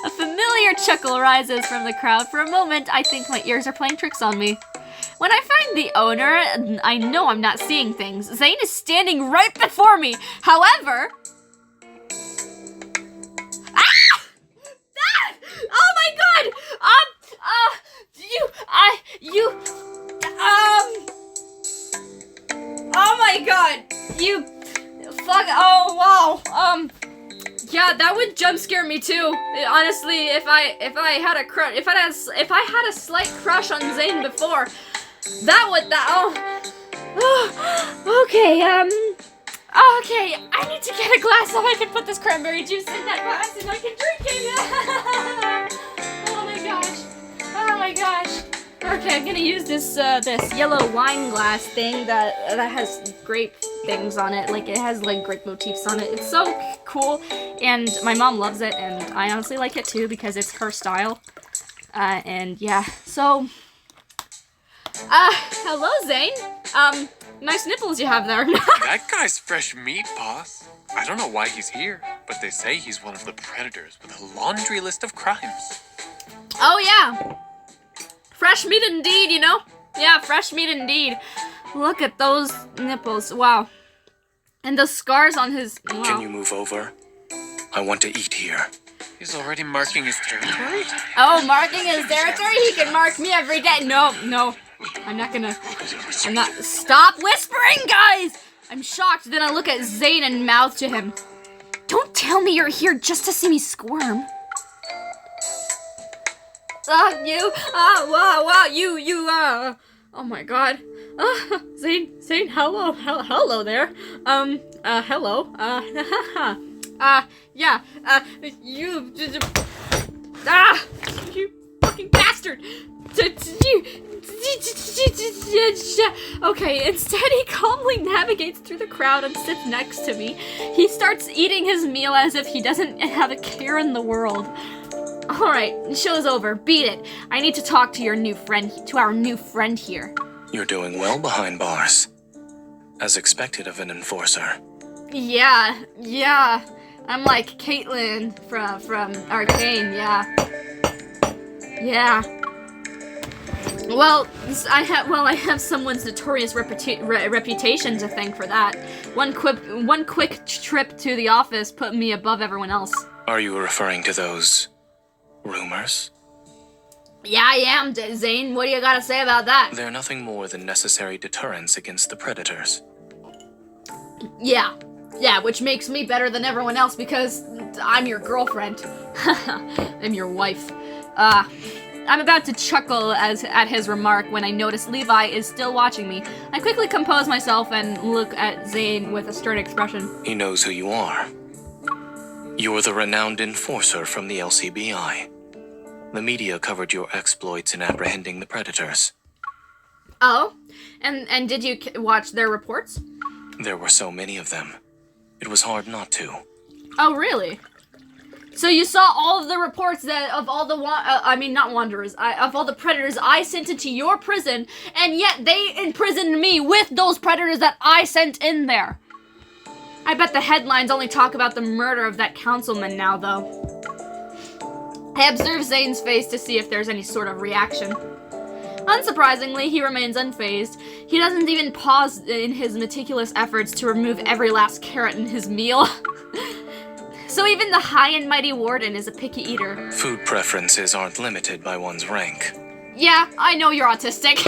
A familiar chuckle rises from the crowd. For a moment, I think my ears are playing tricks on me. When I find the owner, I know I'm not seeing things. Zayne is standing right before me. However... Ah! Ah! Oh my god! Oh my god! Fuck, oh wow, yeah, that would jump scare me too. Honestly, if I had a slight crush on Zayne before, okay, okay, I need to get a glass so I can put this cranberry juice in that glass and I can drink it. Oh my gosh. Okay, I'm gonna use this yellow wine glass thing that has grape things on it. Like, it has like grape motifs on it. It's so cool, and my mom loves it, and I honestly like it too because it's her style. And yeah, so hello Zayne. Nice nipples you have there. That guy's fresh meat, boss. I don't know why he's here, but they say he's one of the predators with a laundry list of crimes. Oh yeah. Fresh meat indeed, you know? Yeah, fresh meat indeed. Look at those nipples. Wow. And the scars on his... Wow. Can you move over? I want to eat here. He's already marking his territory? Oh, marking his territory? He can mark me every day. No. I'm not... Stop whispering, guys! I'm shocked. Then I look at Zayne and mouth to him. Don't tell me you're here just to see me squirm. Oh my god. Zayne, hello there. Hello. You fucking bastard. Okay, instead he calmly navigates through the crowd and sits next to me. He starts eating his meal as if he doesn't have a care in the world. Alright, show's over. Beat it. I need to talk to our new friend here. You're doing well behind bars. As expected of an enforcer. Yeah. I'm like Caitlyn from Arcane, yeah. Well, I have someone's notorious reputation to thank for that. One quick trip to the office put me above everyone else. Are you referring to those rumors? Yeah, I am, Zayne. What do you gotta say about that? They're nothing more than necessary deterrents against the predators. Yeah, which makes me better than everyone else because I'm your girlfriend. I'm your wife. about to chuckle at his remark when I notice Levi is still watching me. I quickly compose myself and look at Zayne with a stern expression. He knows who you are. You're the renowned enforcer from the LCBI. The media covered your exploits in apprehending the predators. Oh? And did you watch their reports? There were so many of them. It was hard not to. Oh, really? So you saw all of the reports of all the of all the predators I sent into your prison, and yet they imprisoned me with those predators that I sent in there. I bet the headlines only talk about the murder of that councilman now, though. I observe Zayne's face to see if there's any sort of reaction. Unsurprisingly, he remains unfazed. He doesn't even pause in his meticulous efforts to remove every last carrot in his meal. So even the high and mighty warden is a picky eater. Food preferences aren't limited by one's rank. Yeah, I know you're autistic.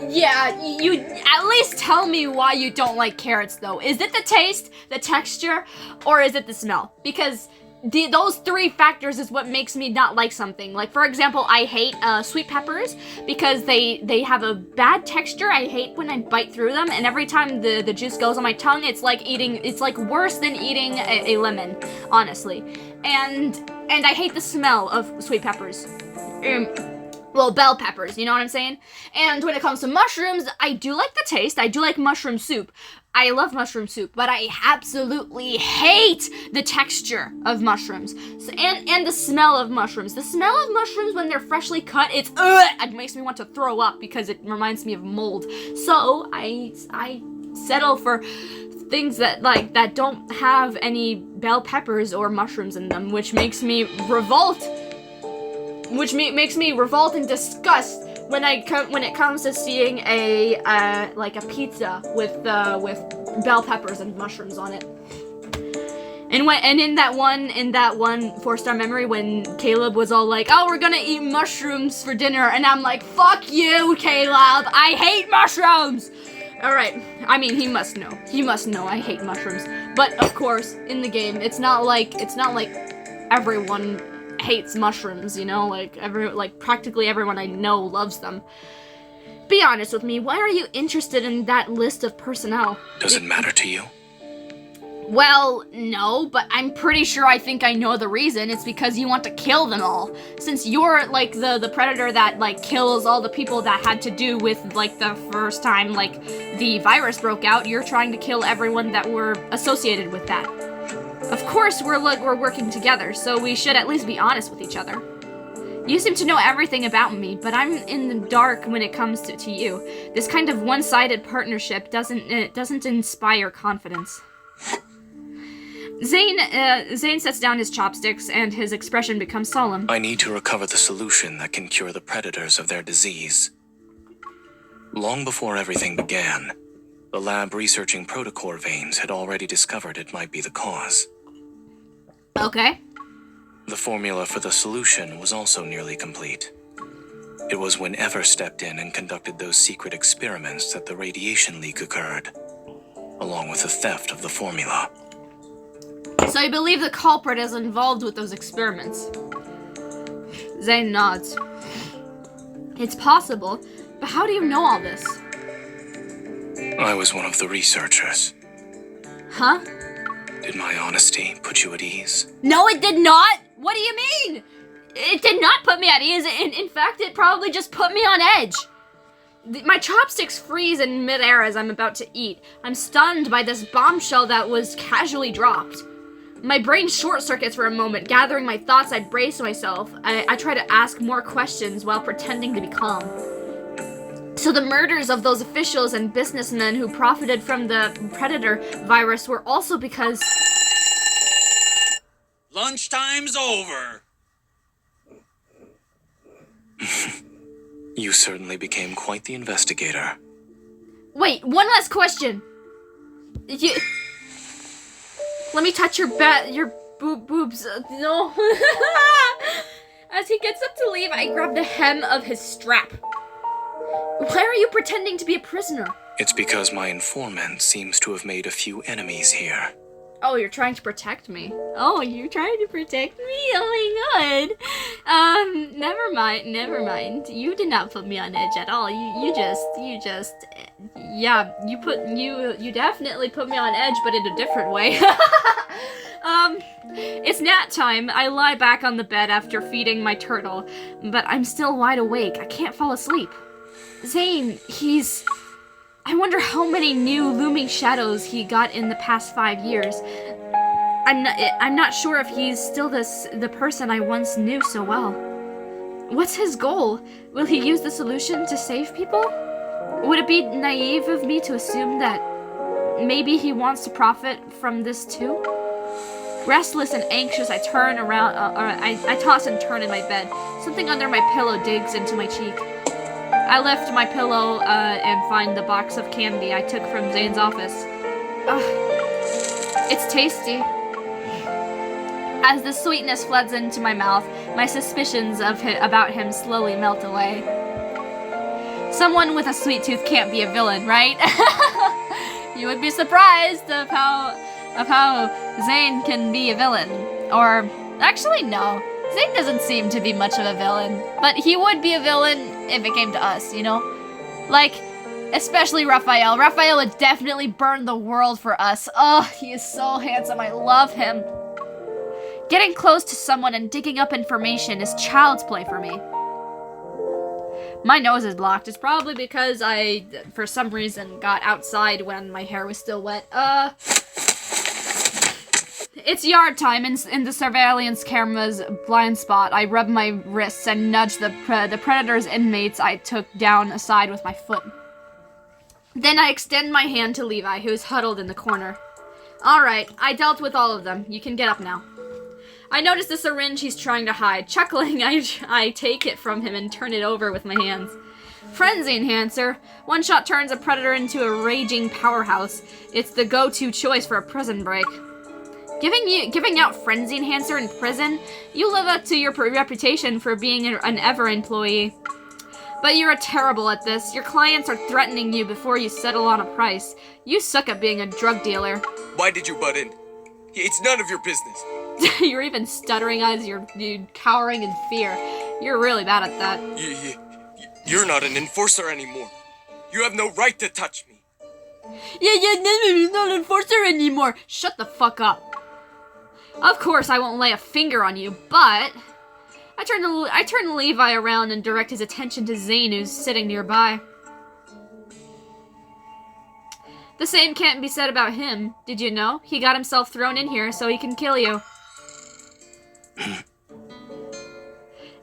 Yeah, you at least tell me why you don't like carrots, though. Is it the taste, the texture, or is it the smell? Because those three factors is what makes me not like something. Like, for example, I hate sweet peppers because they have a bad texture. I hate when I bite through them, and every time the juice goes on my tongue, it's like worse than eating a lemon, honestly. And I hate the smell of sweet peppers. Well, bell peppers, you know what I'm saying? And when it comes to mushrooms, I do like the taste. I do like mushroom soup. I love mushroom soup, but I absolutely hate the texture of mushrooms. So, and the smell of mushrooms. The smell of mushrooms when they're freshly cut, it makes me want to throw up because it reminds me of mold. So I settle for things that don't have any bell peppers or mushrooms in them, which makes me revolt. Which makes me revolt in disgust when it comes to seeing a pizza with bell peppers and mushrooms on it. And in that one 4-star memory when Caleb was all like, "Oh, we're gonna eat mushrooms for dinner," and I'm like, "Fuck you, Caleb! I hate mushrooms!" All right. I mean, he must know. He must know I hate mushrooms. But of course, in the game, it's not like everyone hates mushrooms, you know, practically everyone I know loves them. Be honest with me, why are you interested in that list of personnel? Does it matter to you? Well, no, but I'm pretty sure I think I know the reason. It's because you want to kill them all. Since you're, like, the predator that, like, kills all the people that had to do with, like, the first time, like, the virus broke out, you're trying to kill everyone that were associated with that. Of course, we're working together, so we should at least be honest with each other. You seem to know everything about me, but I'm in the dark when it comes to you. This kind of one-sided partnership doesn't inspire confidence. Zayne sets down his chopsticks, and his expression becomes solemn. I need to recover the solution that can cure the predators of their disease. Long before everything began, the lab researching protocore veins had already discovered it might be the cause. Okay. The formula for the solution was also nearly complete. It was when Ever stepped in and conducted those secret experiments that the radiation leak occurred, along with the theft of the formula. So you believe the culprit is involved with those experiments? Zayne nods. It's possible, but how do you know all this? I was one of the researchers. Huh? Did my honesty put you at ease? No, it did not! What do you mean? It did not put me at ease. In fact, it probably just put me on edge. My chopsticks freeze in midair as I'm about to eat. I'm stunned by this bombshell that was casually dropped. My brain short-circuits for a moment. Gathering my thoughts, I brace myself. I try to ask more questions while pretending to be calm. So the murders of those officials and businessmen who profited from the Predator virus were also because... Lunchtime's over. You certainly became quite the investigator. Wait, one last question. Let me touch your boobs. No. As he gets up to leave, I grab the hem of his strap. Why are you pretending to be a prisoner? It's because my informant seems to have made a few enemies here. Oh, you're trying to protect me. Oh, you're trying to protect me? Oh my god. Never mind. You did not put me on edge at all. You just, yeah, you definitely put me on edge, but in a different way. It's nap time. I lie back on the bed after feeding my turtle, but I'm still wide awake. I can't fall asleep. Zayne, I wonder how many new looming shadows he got in the past 5 years. I'm not sure if he's still the person I once knew so well. What's his goal? Will he use the solution to save people? Would it be naive of me to assume that maybe he wants to profit from this too? Restless and anxious, I turn around, I toss and turn in my bed. Something under my pillow digs into my cheek. I lift my pillow and find the box of candy I took from Zayne's office. It's tasty. As the sweetness floods into my mouth, my suspicions about him slowly melt away. Someone with a sweet tooth can't be a villain, right? You would be surprised of how Zayne can be a villain. Or, actually no. Zayne doesn't seem to be much of a villain, but he would be a villain if it came to us, you know? Like, especially Raphael. Raphael would definitely burn the world for us. Oh, he is so handsome. I love him. Getting close to someone and digging up information is child's play for me. My nose is blocked. It's probably because I, for some reason, got outside when my hair was still wet. It's yard time. In the surveillance camera's blind spot, I rub my wrists and nudge the predator's inmates I took down aside with my foot. Then I extend my hand to Levi, who's huddled in the corner. Alright, I dealt with all of them. You can get up now. I notice the syringe he's trying to hide. Chuckling, I take it from him and turn it over with my hands. Frenzy Enhancer. One shot turns a predator into a raging powerhouse. It's the go-to choice for a prison break. Giving out Frenzy Enhancer in prison? You live up to your reputation for being an ever employee. But you're terrible at this. Your clients are threatening you before you settle on a price. You suck at being a drug dealer. Why did you butt in? It's none of your business. You're even stuttering as you're cowering in fear. You're really bad at that. You're not an enforcer anymore. You have no right to touch me. You're not an enforcer anymore. Shut the fuck up. Of course, I won't lay a finger on you, but I turn Levi around and direct his attention to Zayne, who's sitting nearby. The same can't be said about him. Did you know? He got himself thrown in here so he can kill you.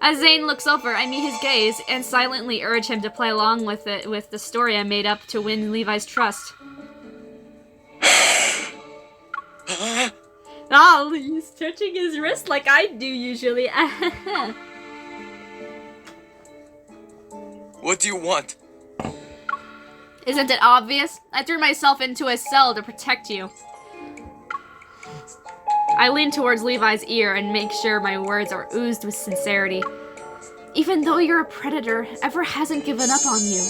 As Zayne looks over, I meet his gaze and silently urge him to play along with the story I made up to win Levi's trust. Oh, he's touching his wrist like I do usually. What do you want? Isn't it obvious? I threw myself into a cell to protect you. I lean towards Levi's ear and make sure my words are oozed with sincerity. Even though you're a predator, Ever hasn't given up on you.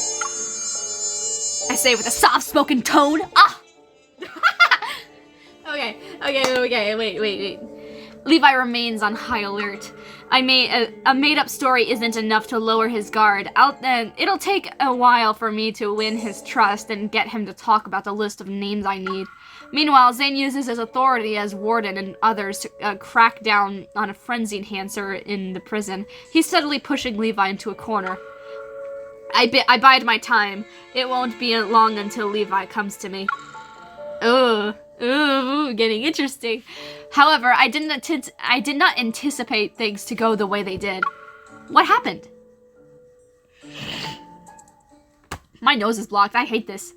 I say with a soft-spoken tone. Ah! Okay, wait. Levi remains on high alert. A made-up story isn't enough to lower his guard. It'll take a while for me to win his trust and get him to talk about the list of names I need. Meanwhile, Zayne uses his authority as warden and others to crack down on a frenzy enhancer in the prison. He's steadily pushing Levi into a corner. I bide my time. It won't be long until Levi comes to me. Ooh, getting interesting. However, I did not anticipate things to go the way they did. What happened? My nose is blocked. I hate this.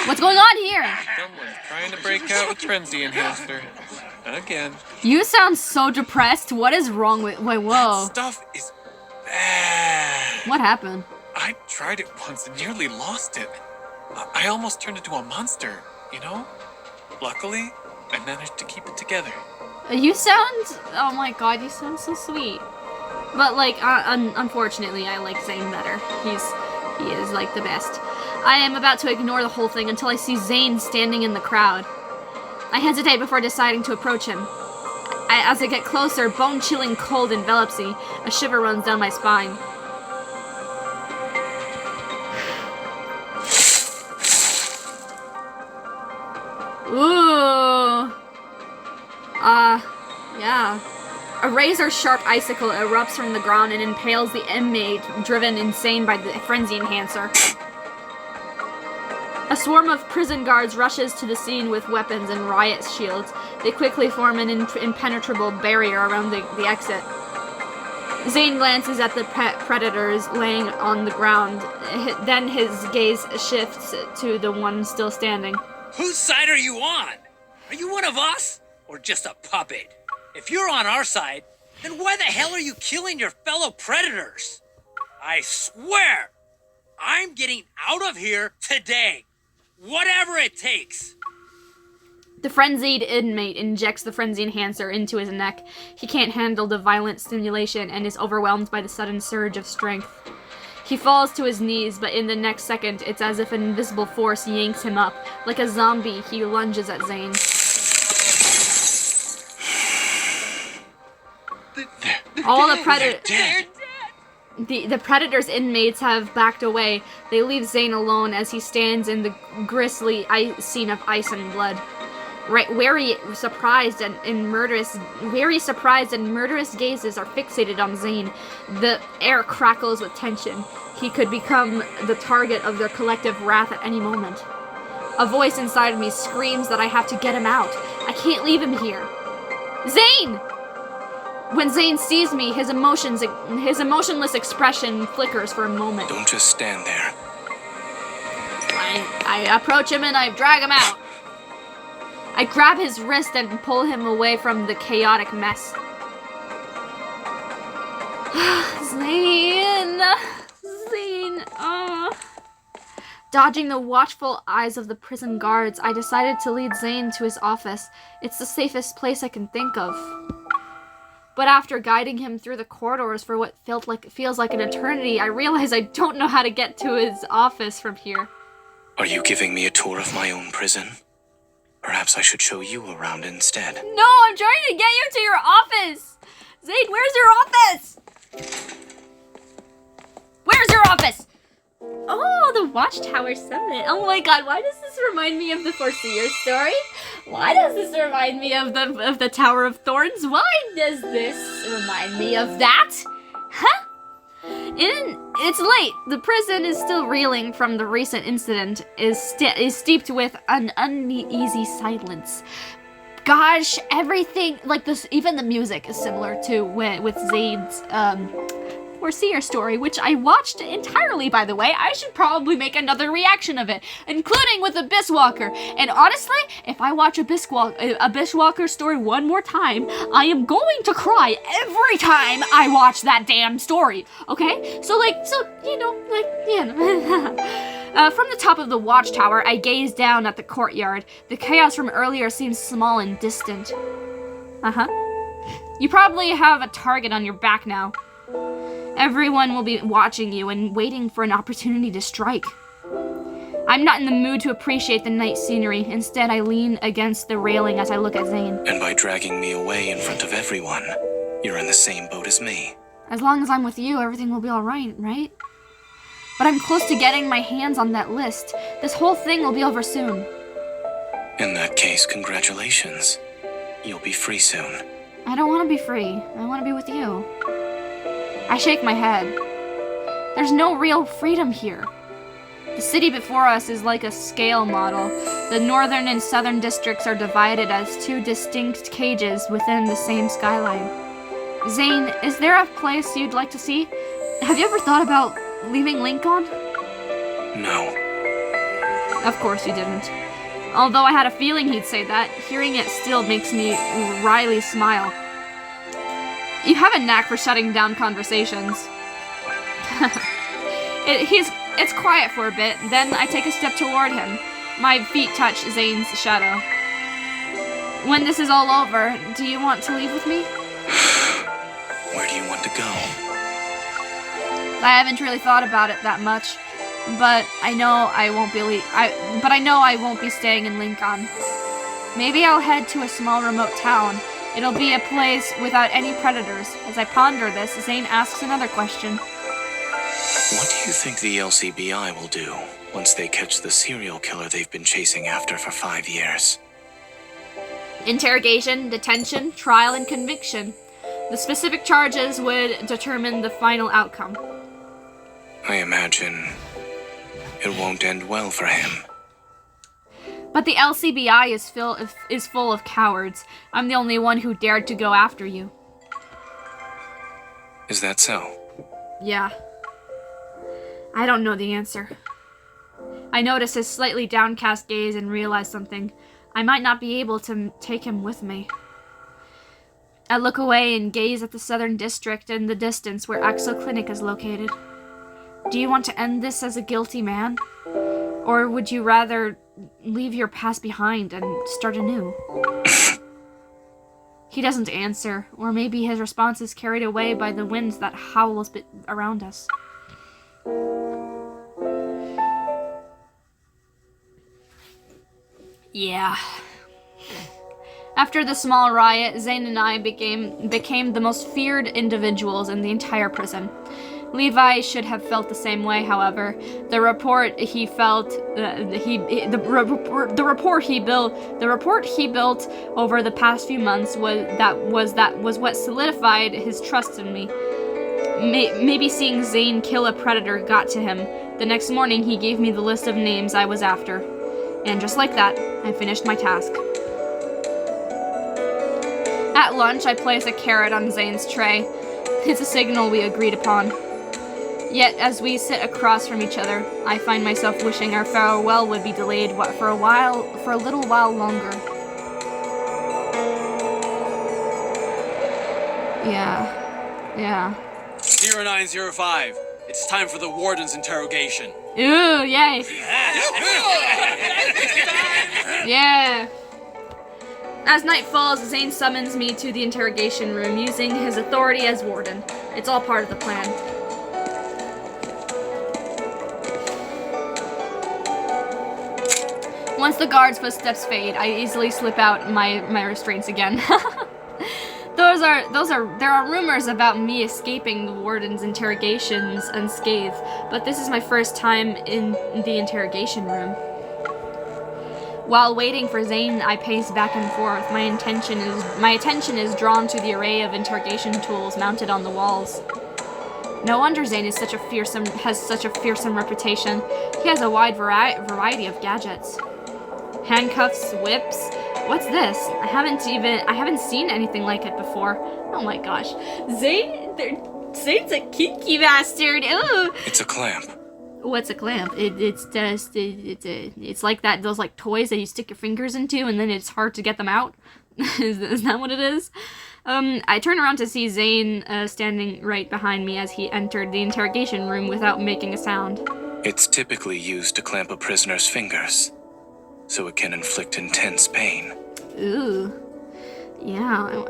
What's going on here? Someone's trying to break out with Frenzy Enhancer. Again. You sound so depressed. What is wrong with... Wait, whoa. That stuff is bad. What happened? I tried it once and nearly lost it. I almost turned into a monster, you know? Luckily, I managed to keep it together. You sound... Oh my god, you sound so sweet. But, like, unfortunately, I like Zayne better. He is, like, the best. I am about to ignore the whole thing until I see Zayne standing in the crowd. I hesitate before deciding to approach him. As I get closer, bone-chilling cold envelops me. A shiver runs down my spine. Ooh. Yeah. A razor-sharp icicle erupts from the ground and impales the inmate, driven insane by the frenzy enhancer. A swarm of prison guards rushes to the scene with weapons and riot shields. They quickly form an impenetrable barrier around the exit. Zayne glances at the predators laying on the ground. Then his gaze shifts to the one still standing. Whose side are you on? Are you one of us? Or just a puppet? If you're on our side, then why the hell are you killing your fellow predators? I swear, I'm getting out of here today. Whatever it takes. The frenzied inmate injects the frenzy enhancer into his neck. He can't handle the violent stimulation and is overwhelmed by the sudden surge of strength. He falls to his knees, but in the next second, it's as if an invisible force yanks him up. Like a zombie, he lunges at Zayne. All the The Predator's inmates have backed away. They leave Zayne alone as he stands in the grisly scene of ice and blood. Very surprised and murderous gazes are fixated on Zayne. The air crackles with tension. He could become the target of their collective wrath at any moment. A voice inside of me screams that I have to get him out. I can't leave him here. Zayne! When Zayne sees me, his emotionless expression flickers for a moment. Don't just stand there. I approach him and I drag him out. I grab his wrist and pull him away from the chaotic mess. Zayne! Dodging the watchful eyes of the prison guards, I decided to lead Zayne to his office. It's the safest place I can think of. But after guiding him through the corridors for what feels like an eternity, I realize I don't know how to get to his office from here. Are you giving me a tour of my own prison? Perhaps I should show you around instead. No, I'm trying to get you to your office! Zayne, where's your office? Where's your office? Oh, the Watchtower Summit. Oh my god, why does this remind me of the Foreseer story? Why does this remind me of the Tower of Thorns? Why does this remind me of that? Huh? It's late. The prison is still reeling from the recent incident, is steeped with an uneasy silence. Gosh, everything, like this, even the music is similar to with Zayne's, Foreseer story, which I watched entirely, by the way. I should probably make another reaction of it, including with Abyss Walker. And honestly, if I watch Abyss Walker story one more time, I am going to cry every time I watch that damn story. Okay? So from the top of the watchtower, I gaze down at the courtyard. The chaos from earlier seems small and distant. You probably have a target on your back now. Everyone will be watching you and waiting for an opportunity to strike. I'm not in the mood to appreciate the night scenery. Instead, I lean against the railing as I look at Zayne. And by dragging me away in front of everyone, you're in the same boat as me. As long as I'm with you, everything will be alright, right? But I'm close to getting my hands on that list. This whole thing will be over soon. In that case, congratulations. You'll be free soon. I don't want to be free. I want to be with you. I shake my head. There's no real freedom here. The city before us is like a scale model. The northern and southern districts are divided as two distinct cages within the same skyline. Zayne, is there a place you'd like to see? Have you ever thought about leaving Lincoln? No. Of course you didn't. Although I had a feeling he'd say that, hearing it still makes me wryly smile. You have a knack for shutting down conversations. It's quiet for a bit, then I take a step toward him. My feet touch Zayne's shadow. When this is all over, do you want to leave with me? Where do you want to go? I haven't really thought about it that much. but I know I won't be staying in Lincoln. Maybe I'll head to a small remote town. It'll be a place without any predators. As I ponder this, Zayne asks another question. What do you think the LCBI will do once they catch the serial killer they've been chasing after for 5 years? Interrogation, detention, trial, and conviction. The specific charges would determine the final outcome. I imagine it won't end well for him. But the LCBI is full of cowards. I'm the only one who dared to go after you. Is that so? Yeah. I don't know the answer. I notice his slightly downcast gaze and realize something. I might not be able to take him with me. I look away and gaze at the southern district in the distance where Axel Clinic is located. Do you want to end this as a guilty man? Or would you rather leave your past behind and start anew? He doesn't answer, or maybe his response is carried away by the winds that howls around us. Yeah. After the small riot, Zayne and I became the most feared individuals in the entire prison. Levi should have felt the same way, however. The report he built over the past few months was what solidified his trust in me. Maybe seeing Zayne kill a predator got to him. The next morning, he gave me the list of names I was after. And just like that, I finished my task. At lunch, I place a carrot on Zayne's tray. It's a signal we agreed upon. Yet, as we sit across from each other, I find myself wishing our farewell would be delayed for a little while longer. Yeah. 0905. It's time for the warden's interrogation. Ooh, yay. Yeah. As night falls, Zayne summons me to the interrogation room using his authority as warden. It's all part of the plan. Once the guard's footsteps fade, I easily slip out my restraints again. There are rumors about me escaping the warden's interrogations unscathed, but this is my first time in the interrogation room. While waiting for Zayne, I pace back and forth. My attention is drawn to the array of interrogation tools mounted on the walls. No wonder Zayne has such a fearsome reputation. He has a wide variety of gadgets. Handcuffs, whips. What's this? I haven't seen anything like it before. Oh my gosh. Zane's a kinky bastard. Ooh. It's a clamp. What's a clamp? It's like those like toys that you stick your fingers into and then it's hard to get them out. Is that what it is? I turn around to see Zayne standing right behind me as he entered the interrogation room without making a sound. It's typically used to clamp a prisoner's fingers, so it can inflict intense pain. Ooh. Yeah,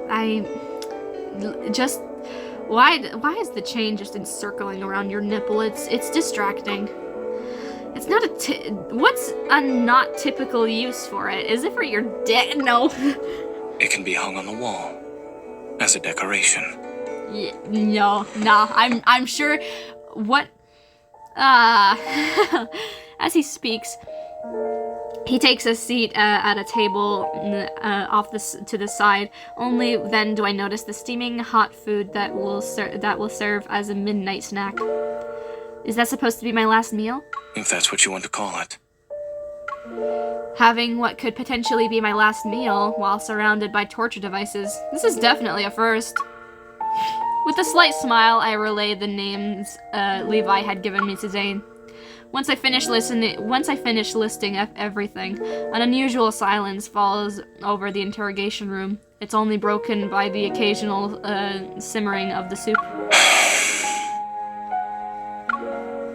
why is the chain just encircling around your nipple? It's distracting. It's not what's a not typical use for it? Is it for your dick? No. It can be hung on the wall as a decoration. Yeah, no, nah. I'm sure. What? As he speaks, he takes a seat at a table to the side. Only then do I notice the steaming hot food that will serve as a midnight snack. Is that supposed to be my last meal? If that's what you want to call it. Having what could potentially be my last meal while surrounded by torture devices. This is definitely a first. With a slight smile, I relay the names Levi had given me to Zayne. Once I finish listing everything, an unusual silence falls over the interrogation room. It's only broken by the occasional simmering of the soup.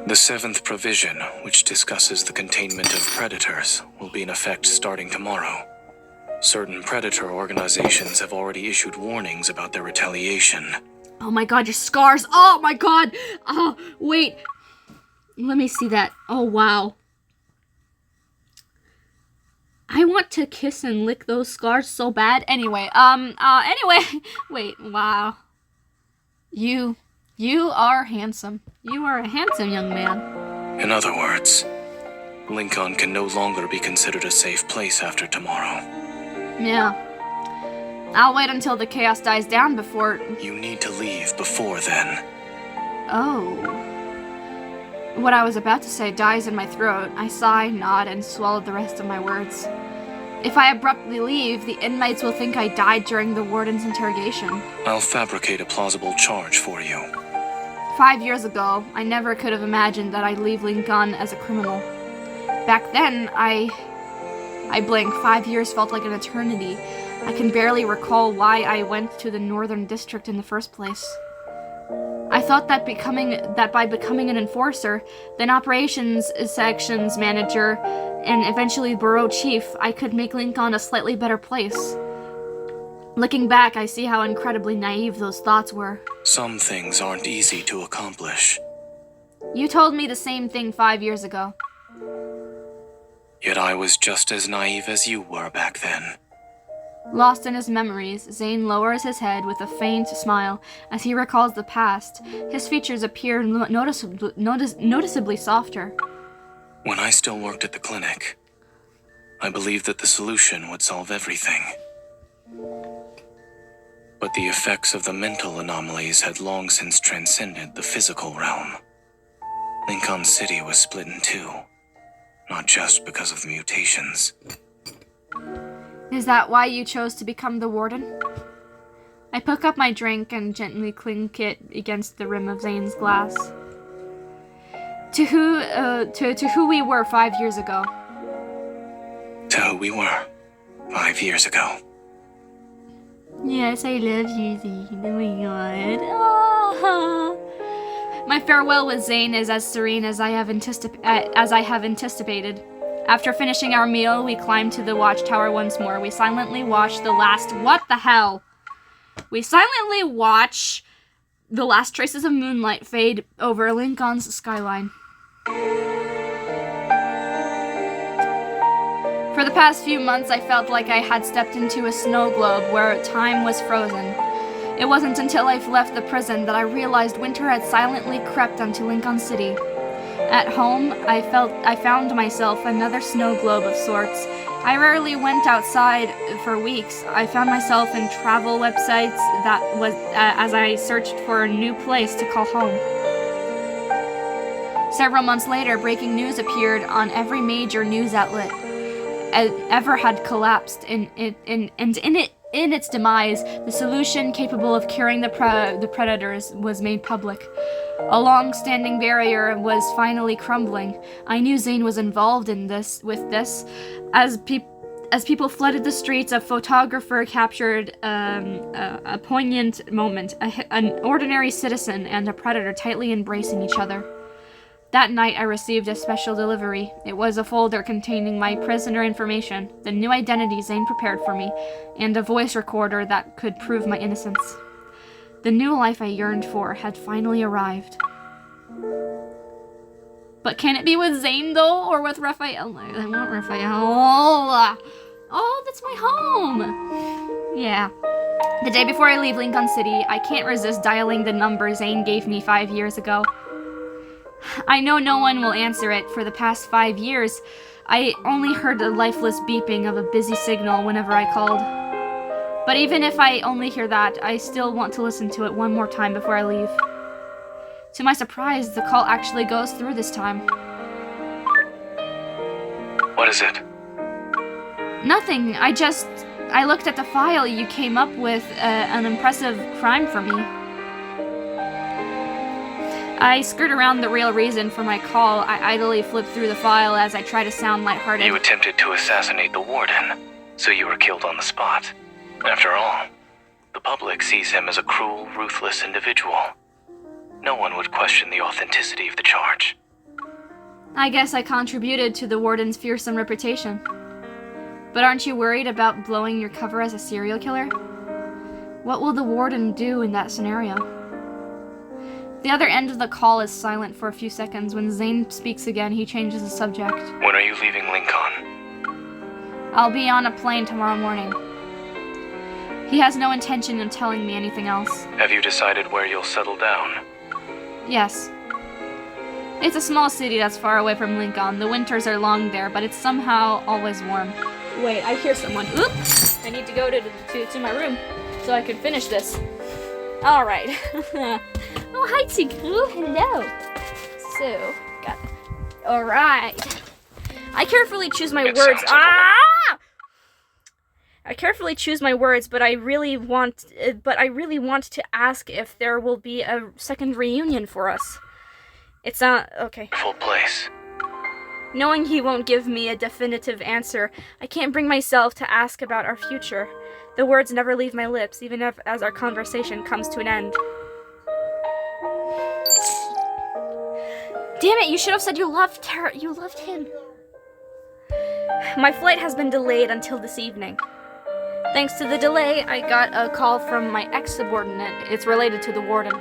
The 7th provision, which discusses the containment of predators, will be in effect starting tomorrow. Certain predator organizations have already issued warnings about their retaliation. Oh my god, your scars! Oh my god! Oh, wait! Let me see that. Oh, wow. I want to kiss and lick those scars so bad. Anyway, wait, wow. You are handsome. You are a handsome young man. In other words, Lincoln can no longer be considered a safe place after tomorrow. Yeah. I'll wait until the chaos dies down before... You need to leave before then. Oh. What I was about to say dies in my throat. I sigh, nod, and swallowed the rest of my words. If I abruptly leave, the inmates will think I died during the warden's interrogation. I'll fabricate a plausible charge for you. 5 years ago, I never could have imagined that I'd leave Lincoln as a criminal. Back then, I blinked. 5 years felt like an eternity. I can barely recall why I went to the Northern District in the first place. I thought that by becoming an enforcer, then operations sections manager, and eventually bureau chief, I could make Lincoln a slightly better place. Looking back, I see how incredibly naive those thoughts were. Some things aren't easy to accomplish. You told me the same thing 5 years ago. Yet I was just as naive as you were back then. Lost in his memories, Zayne lowers his head with a faint smile as he recalls the past. His features appear noticeably softer. When I still worked at the clinic, I believed that the solution would solve everything. But the effects of the mental anomalies had long since transcended the physical realm. Lincoln City was split in two, not just because of the mutations. Is that why you chose to become the warden? I pick up my drink and gently clink it against the rim of Zayne's glass. To who we were 5 years ago. To who we were 5 years ago. Yes, I love you, Zayne. Oh my god. Oh. My farewell with Zayne is as serene as I have anticipated. After finishing our meal, we climbed to the watchtower once more. We silently watched the last... What the hell? We silently watch the last traces of moonlight fade over Lincoln's skyline. For the past few months, I felt like I had stepped into a snow globe where time was frozen. It wasn't until I left the prison that I realized winter had silently crept onto Lincoln City. At home, I found myself another snow globe of sorts. I rarely went outside for weeks. I found myself in travel websites as I searched for a new place to call home. Several months later, breaking news appeared on every major news outlet. Ever had collapsed, and in its demise, the solution capable of curing the predators was made public. A long-standing barrier was finally crumbling. I knew Zayne was involved in this. As people flooded the streets, a photographer captured a poignant moment, an ordinary citizen and a predator tightly embracing each other. That night, I received a special delivery. It was a folder containing my prisoner information, the new identity Zayne prepared for me, and a voice recorder that could prove my innocence. The new life I yearned for had finally arrived. But can it be with Zayne, though, or with Raphael? I want Raphael. Oh, that's my home. Yeah. The day before I leave Lincoln City, I can't resist dialing the number Zayne gave me 5 years ago. I know no one will answer it. For the past 5 years, I only heard the lifeless beeping of a busy signal whenever I called. But even if I only hear that, I still want to listen to it one more time before I leave. To my surprise, the call actually goes through this time. What is it? Nothing. I looked at the file you came up with, an impressive crime for me. I skirt around the real reason for my call. I idly flip through the file as I try to sound lighthearted. You attempted to assassinate the warden, so you were killed on the spot. After all, the public sees him as a cruel, ruthless individual. No one would question the authenticity of the charge. I guess I contributed to the warden's fearsome reputation. But aren't you worried about blowing your cover as a serial killer? What will the warden do in that scenario? The other end of the call is silent for a few seconds. When Zayne speaks again, he changes the subject. When are you leaving Lincoln? I'll be on a plane tomorrow morning. He has no intention of telling me anything else. Have you decided where you'll settle down? Yes. It's a small city that's far away from Lincoln. The winters are long there, but it's somehow always warm. Wait, I hear someone. Oops! I need to go to my room so I can finish this. Alright. Oh, hi, Tiku. Hello. So, got it. Alright. I carefully choose my words. I carefully choose my words, but I really want to ask if there will be a second reunion for us. It's not okay. Full place. Knowing he won't give me a definitive answer, I can't bring myself to ask about our future. The words never leave my lips, even as our conversation comes to an end. Damn it, you should have said you loved him. My flight has been delayed until this evening. Thanks to the delay, I got a call from my ex-subordinate. It's related to the warden.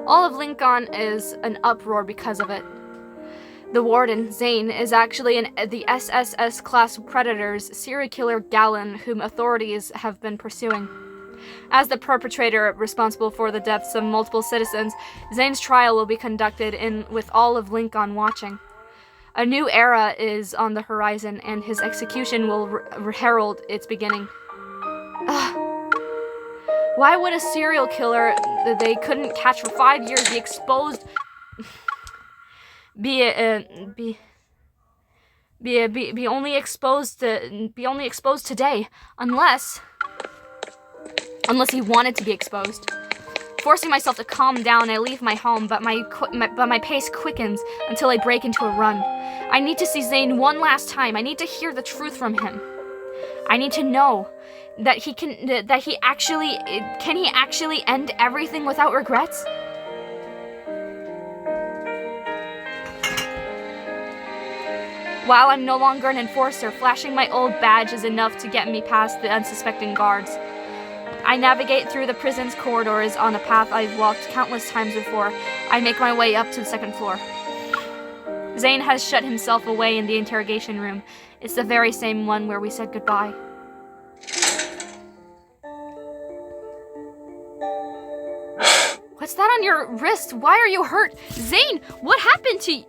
All of Lincoln is an uproar because of it. The warden, Zayne, is actually the SSS-class Predator's serial killer Galen, whom authorities have been pursuing. As the perpetrator responsible for the deaths of multiple citizens, Zayne's trial will be conducted with all of Lincoln watching. A new era is on the horizon, and his execution will herald its beginning. Why would a serial killer that they couldn't catch for 5 years be only exposed today, unless he wanted to be exposed? Forcing myself to calm down, I leave my home, but my pace quickens until I break into a run. I need to see Zayne one last time. I need to hear the truth from him. I need to know that can he actually end everything without regrets? While I'm no longer an enforcer, flashing my old badge is enough to get me past the unsuspecting guards. I navigate through the prison's corridors on a path I've walked countless times before. I make my way up to the second floor. Zayne has shut himself away in the interrogation room. It's the very same one where we said goodbye. What's that on your wrist? Why are you hurt? Zayne, what happened to you?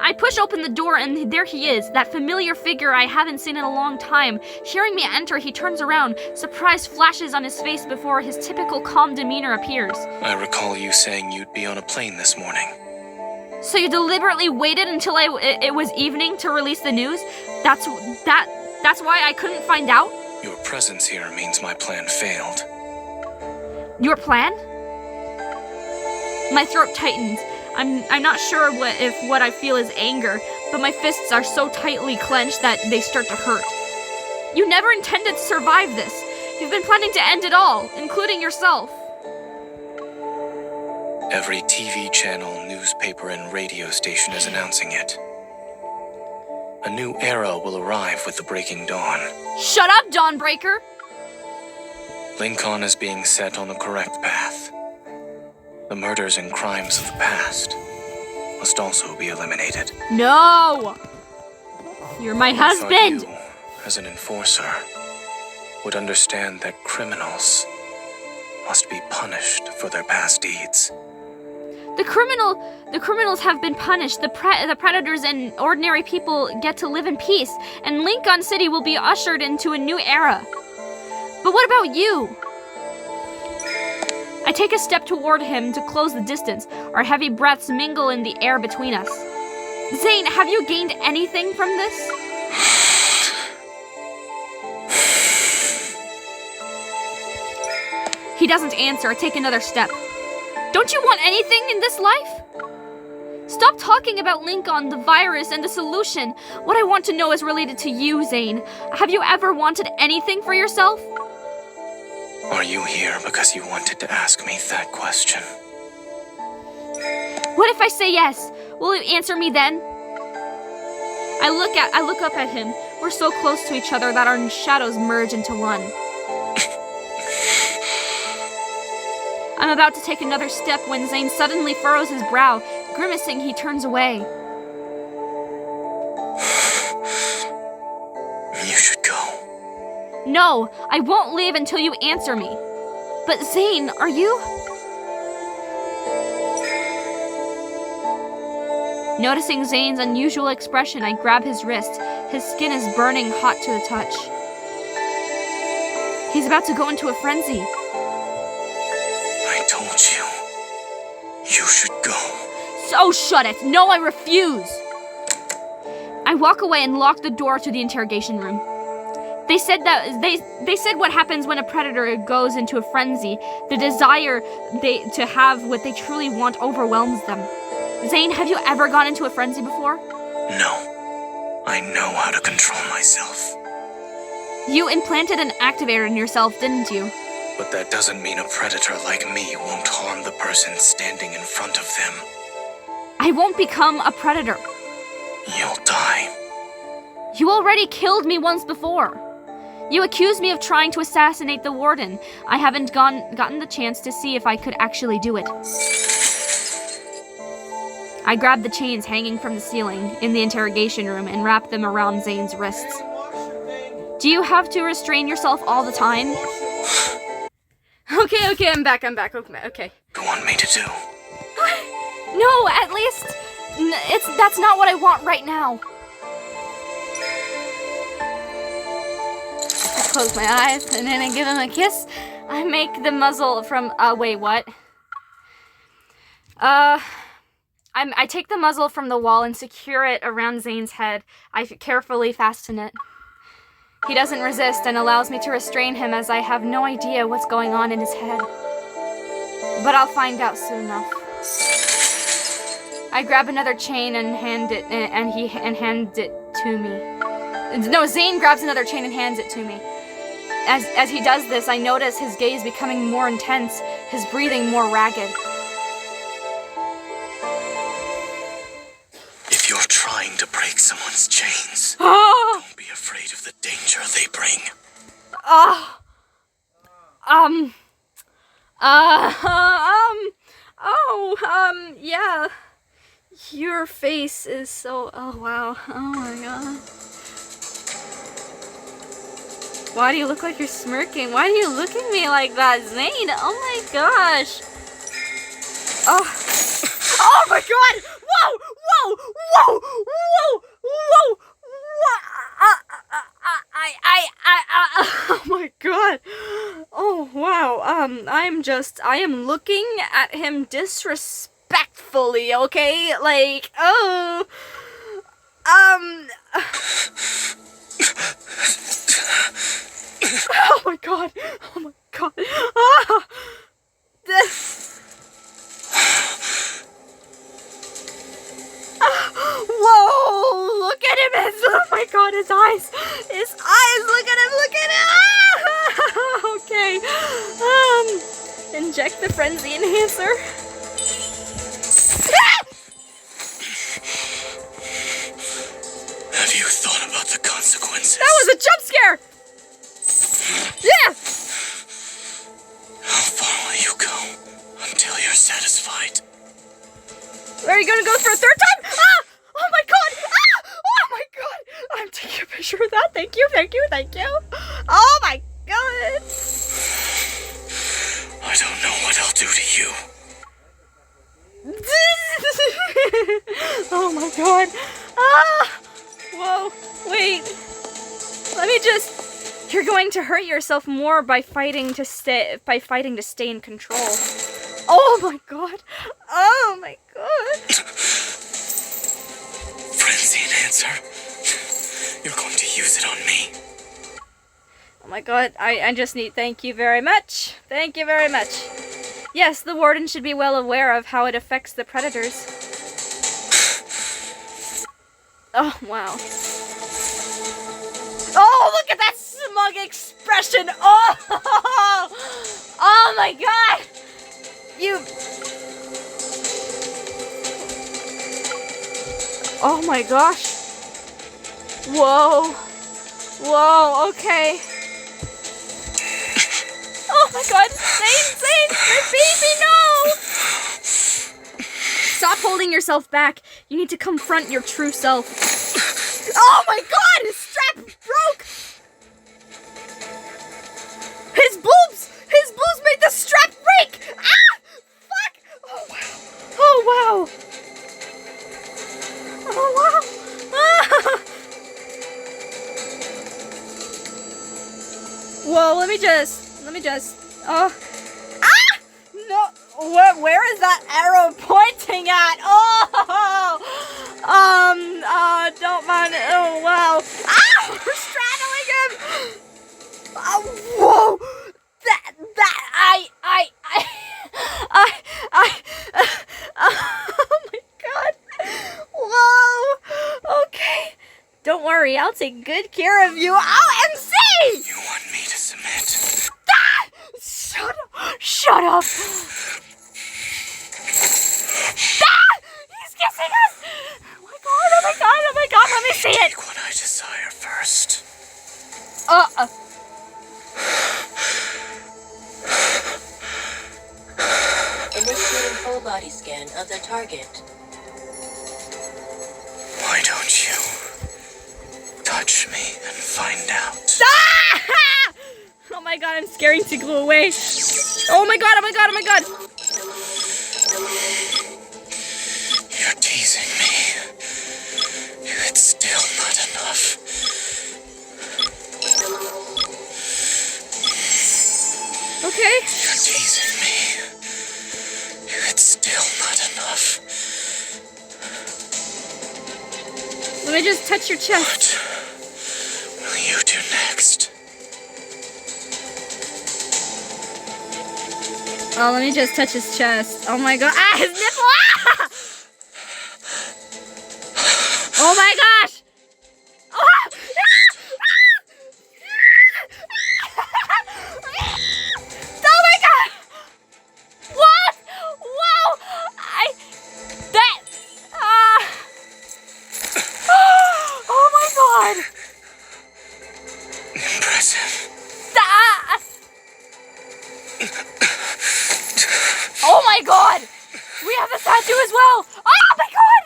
I push open the door and there he is, that familiar figure I haven't seen in a long time. Hearing me enter, he turns around. Surprise flashes on his face before his typical calm demeanor appears. I recall you saying you'd be on a plane this morning. So you deliberately waited until it was evening to release the news? That's why I couldn't find out? Your presence here means my plan failed. Your plan? My throat tightens. I'm not sure if what I feel is anger, but my fists are so tightly clenched that they start to hurt. You never intended to survive this. You've been planning to end it all, including yourself. Every TV channel, newspaper, and radio station is announcing it. A new era will arrive with the breaking dawn. Shut up, Dawnbreaker! Lincoln is being set on the correct path. The murders and crimes of the past must also be eliminated. No! You're my husband! I thought you, as an enforcer, would understand that criminals must be punished for their past deeds. The criminals have been punished. The predators and ordinary people get to live in peace, and Lincoln City will be ushered into a new era. But what about you? I take a step toward him to close the distance. Our heavy breaths mingle in the air between us. Zayne, have you gained anything from this? He doesn't answer. I take another step. Don't you want anything in this life? Stop talking about Lincoln, the virus, and the solution. What I want to know is related to you, Zayne. Have you ever wanted anything for yourself? Are you here because you wanted to ask me that question? What if I say yes? Will you answer me then? I look up at him. We're so close to each other that our shadows merge into one. I'm about to take another step when Zayne suddenly furrows his brow. Grimacing, he turns away. You should go. No, I won't leave until you answer me. But Zayne, are you? Noticing Zayne's unusual expression, I grab his wrist. His skin is burning hot to the touch. He's about to go into a frenzy. I told you. You should go. So shut it! No, I refuse! I walk away and lock the door to the interrogation room. They said what happens when a predator goes into a frenzy. The desire to have what they truly want overwhelms them. Zayne, have you ever gone into a frenzy before? No. I know how to control myself. You implanted an activator in yourself, didn't you? But that doesn't mean a predator like me won't harm the person standing in front of them. I won't become a predator. You'll die. You already killed me once before. You accused me of trying to assassinate the warden. I haven't gotten the chance to see if I could actually do it. I grab the chains hanging from the ceiling in the interrogation room and wrap them around Zayne's wrists. Do you have to restrain yourself all the time? Okay, I'm back, okay. You want me to do? No, at least, that's not what I want right now. I close my eyes, and then I give him a kiss. I make the muzzle from, wait, what? I take the muzzle from the wall and secure it around Zayne's head. I carefully fasten it. He doesn't resist and allows me to restrain him as I have no idea what's going on in his head. But I'll find out soon enough. I grab another chain and hand it to me. No, Zayne grabs another chain and hands it to me. As he does this, I notice his gaze becoming more intense, his breathing more ragged. If you're trying to break someone's chains, don't be afraid of the danger they bring. Yeah. Your face is so, oh wow, oh my god. Why do you look like you're smirking? Why do you look at me like that, Zayne? Oh my gosh. Oh my god! Whoa! Whoa! Whoa! Whoa! Whoa! Oh my god. Oh wow. I am looking at him disrespectfully, okay? Like, oh. Oh my god. Oh my god. Whoa! Look at him! Oh my god, his eyes! His eyes! Look at him! Look at him! Okay. Inject the frenzy enhancer. Have you thought about the consequences? That was a jump scare! Yeah! How far will you go until you're satisfied? Are you gonna go for a third time? Ah! Oh my god! Ah! Oh my god! I'm taking a picture of that. Thank you, thank you, thank you. Oh my god! I don't know what I'll do to you. Oh my god. Ah! Whoa, wait. Let me just... You're going to hurt yourself more by fighting to stay in control. Oh my god. Oh my god. Frenzy enhancer. You're going to use it on me. Oh my god, I just need... Thank you very much. Thank you very much. Yes, the warden should be well aware of how it affects the predators. Oh, wow. Oh, look at that smug expression! Oh! Oh my god! You... Oh my gosh. Whoa. Whoa, okay. Oh Oh my god! Zayne! My baby, no! Stop holding yourself back. You need to confront your true self. Oh my god! His strap broke! His boobs! His boobs made the strap break! Ah! Fuck! Oh wow! Oh wow! Oh wow! Ah! Whoa, let me just, oh. Ah! No, where is that arrow pointing at? Oh! Don't mind it. Oh, wow. Ah! We're straddling him! Oh, whoa! Oh my god. Whoa! Okay. Don't worry, I'll take good care of you. Oh, MC! You want me to submit? Ah! Shut up! Ah! He's kissing us! Oh my god, let me see it! Take what I desire first. Initiating full body scan of the target. Why don't you touch me and find out? Ah! Oh my god, I'm scaring to go away. Oh my god! You're teasing me. It's still not enough. Okay. You're teasing me. It's still not enough. Let me just touch your chest. What will you do next? Oh, let me just touch his chest. Oh my god. Ah, his nipple! Ah! Oh my gosh! Oh, ah! Oh my god! What? Whoa! Oh my god! Impressive. Oh my god! We have a tattoo as well! Oh my god!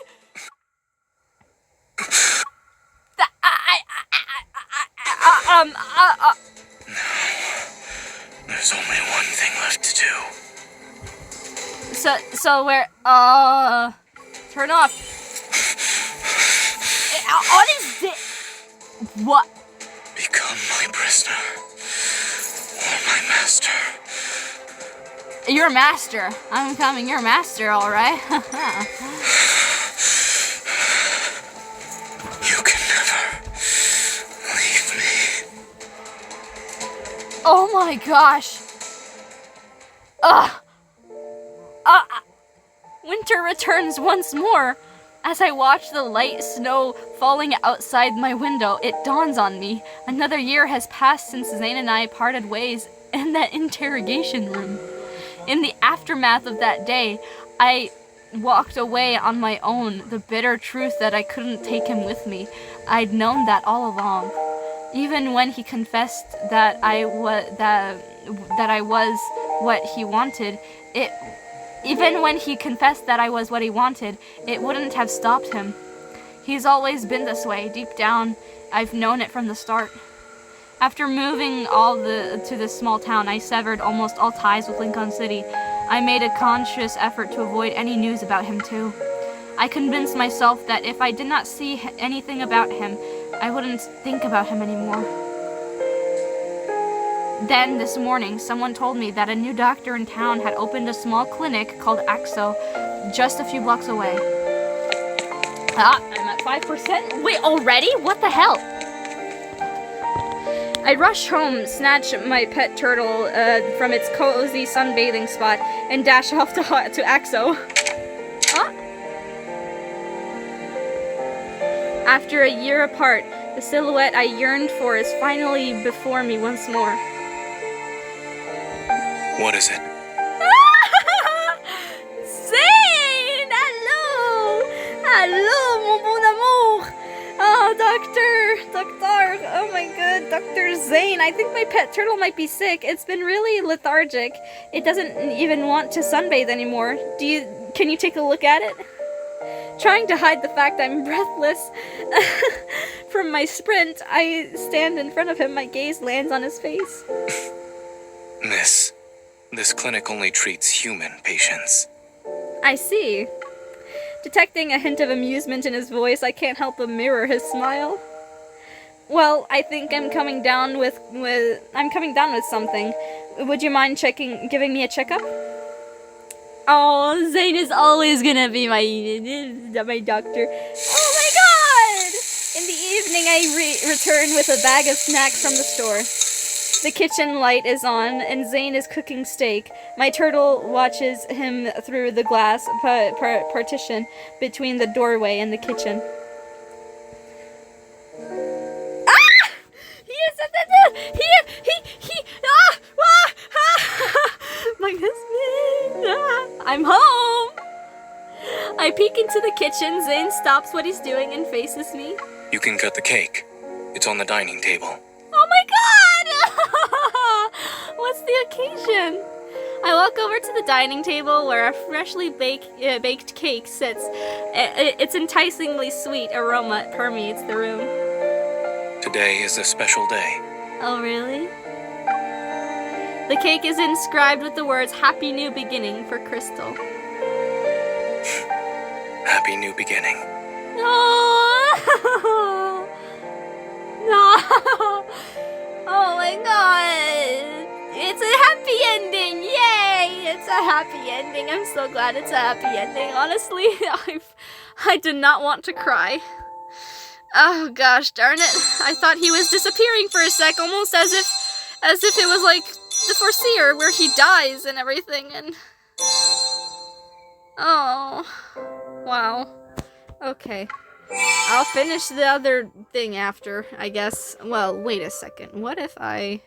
There's only one thing left to do. So where, turn off. What is this? What? Become my prisoner. Or my master. You're a master. I'm becoming your master, alright. You can never leave me. Oh my gosh. Winter returns once more. As I watch the light snow falling outside my window, it dawns on me. Another year has passed since Zayne and I parted ways in that interrogation room. In the aftermath of that day, I walked away on my own, the bitter truth that I couldn't take him with me. I'd known that all along. Even when he confessed that I was what he wanted, it wouldn't have stopped him. He's always been this way, deep down. I've known it from the start. After moving to this small town, I severed almost all ties with Lincoln City. I made a conscious effort to avoid any news about him too. I convinced myself that if I did not see anything about him, I wouldn't think about him anymore. Then, this morning, someone told me that a new doctor in town had opened a small clinic called AXO, just a few blocks away. I'm at 5%? Wait, already? What the hell? I rush home, snatch my pet turtle from its cozy sunbathing spot, and dash off to AXO. After a year apart, the silhouette I yearned for is finally before me once more. What is it? Zayne! Hello! Hello, mon bon amour! Oh, Doctor! Oh my god, Dr. Zayne. I think my pet turtle might be sick. It's been really lethargic. It doesn't even want to sunbathe anymore. Can you take a look at it? Trying to hide the fact I'm breathless from my sprint, I stand in front of him. My gaze lands on his face. Miss, this clinic only treats human patients. I see. Detecting a hint of amusement in his voice, I can't help but mirror his smile. Well, I think I'm coming down with something. Would you mind giving me a checkup? Oh, Zayne is always gonna be my doctor. Oh my god! In the evening, I return with a bag of snacks from the store. The kitchen light is on, and Zayne is cooking steak. My turtle watches him through the glass partition between the doorway and the kitchen. Ah! My husband! I'm home! I peek into the kitchen. Zayne stops what he's doing and faces me. You can cut the cake. It's on the dining table. Oh my god! What's the occasion? I walk over to the dining table where a freshly baked cake sits. Its enticingly sweet aroma permeates the room. Today is a special day. Oh, really? The cake is inscribed with the words, "Happy New Beginning" for Crystal. Happy New Beginning. No! No! Oh my god! It's a happy ending! Yay! It's a happy ending. I'm so glad it's a happy ending. Honestly, I did not want to cry. Oh gosh, darn it. I thought he was disappearing for a sec, almost as if it was like the Foreseer, where he dies and everything, and... Oh. Wow. Okay. I'll finish the other thing after, I guess. Well, wait a second. What if I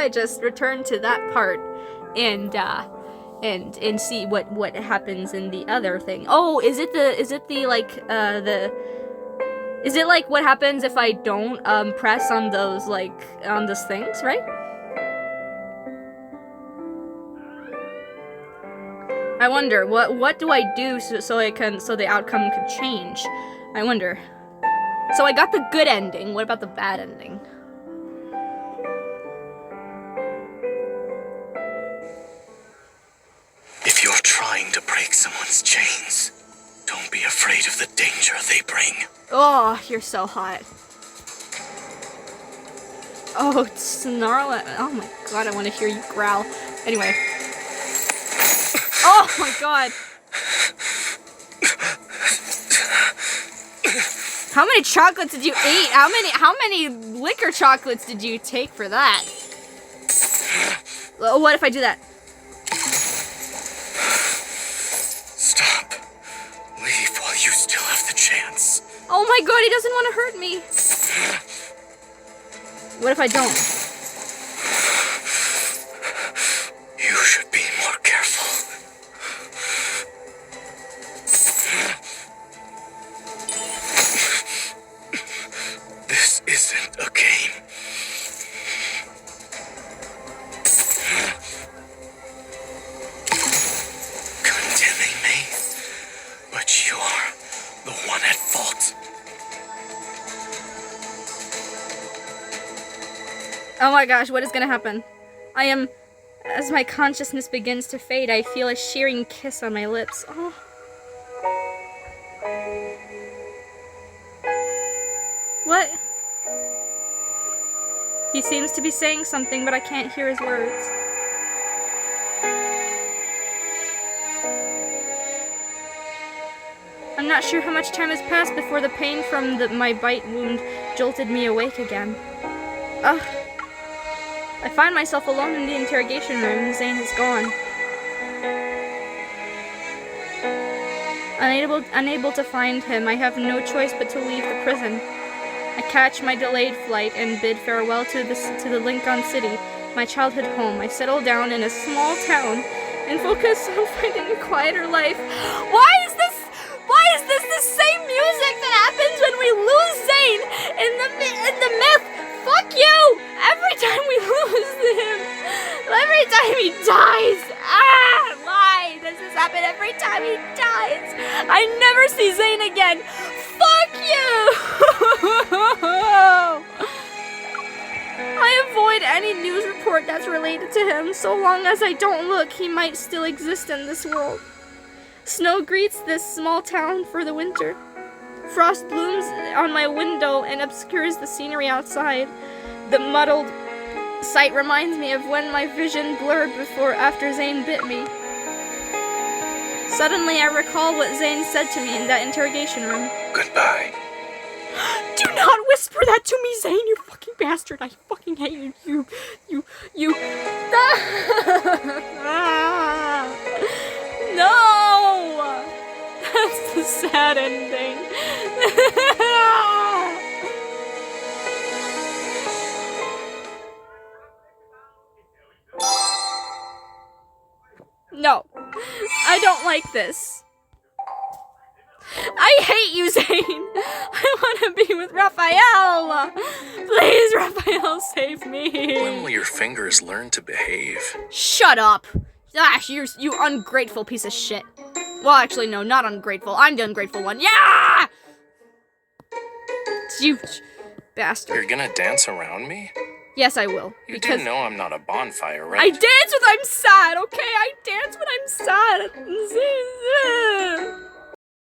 just return to that part and see what happens in the other thing? Oh, is it like what happens if I don't press on those on those things, right? I wonder what do I do so the outcome could change? I wonder. So I got the good ending. What about the bad ending? If you're trying to break someone's chains, don't be afraid of the danger they bring. Oh, you're so hot. Oh, snarl at... Oh my god, I want to hear you growl. Anyway. Oh my god. How many chocolates did you eat? How many liquor chocolates did you take for that? What if I do that? Stop. Leave while you still have the chance. Oh my god, he doesn't want to hurt me. What if I don't? You should be more careful. This isn't a game. Condemning me, but you're the one at fault. Oh my gosh, what is gonna happen? As my consciousness begins to fade, I feel a shearing kiss on my lips. Oh. What? He seems to be saying something, but I can't hear his words. I'm not sure how much time has passed before the pain from my bite wound jolted me awake again. Ugh. I find myself alone in the interrogation room. Zayne has gone. Unable to find him, I have no choice but to leave the prison. I catch my delayed flight and bid farewell to the Lincoln City, my childhood home. I settle down in a small town and focus on finding a quieter life. Why is this the same when we lose Zayne in the myth. Fuck you! Every time we lose him, every time he dies. Why does this happen every time he dies? I never see Zayne again. Fuck you! I avoid any news report that's related to him. So long as I don't look, he might still exist in this world. Snow greets this small town for the winter. Frost blooms on my window and obscures the scenery outside. The muddled sight reminds me of when my vision blurred after Zayne bit me. Suddenly I recall what Zayne said to me in that interrogation room. Goodbye. Do not whisper that to me, Zayne, you fucking bastard. I fucking hate you. You. No! That's the sad ending. No. I don't like this. I hate you, Zayne. I want to be with Raphael. Please, Raphael, save me. When will your fingers learn to behave? Shut up. You ungrateful piece of shit. Well, actually, no, not ungrateful. I'm the ungrateful one. Yeah! You bastard. You're gonna dance around me? Yes, I will. You do know I'm not a bonfire, right? I dance when I'm sad, okay? I dance when I'm sad.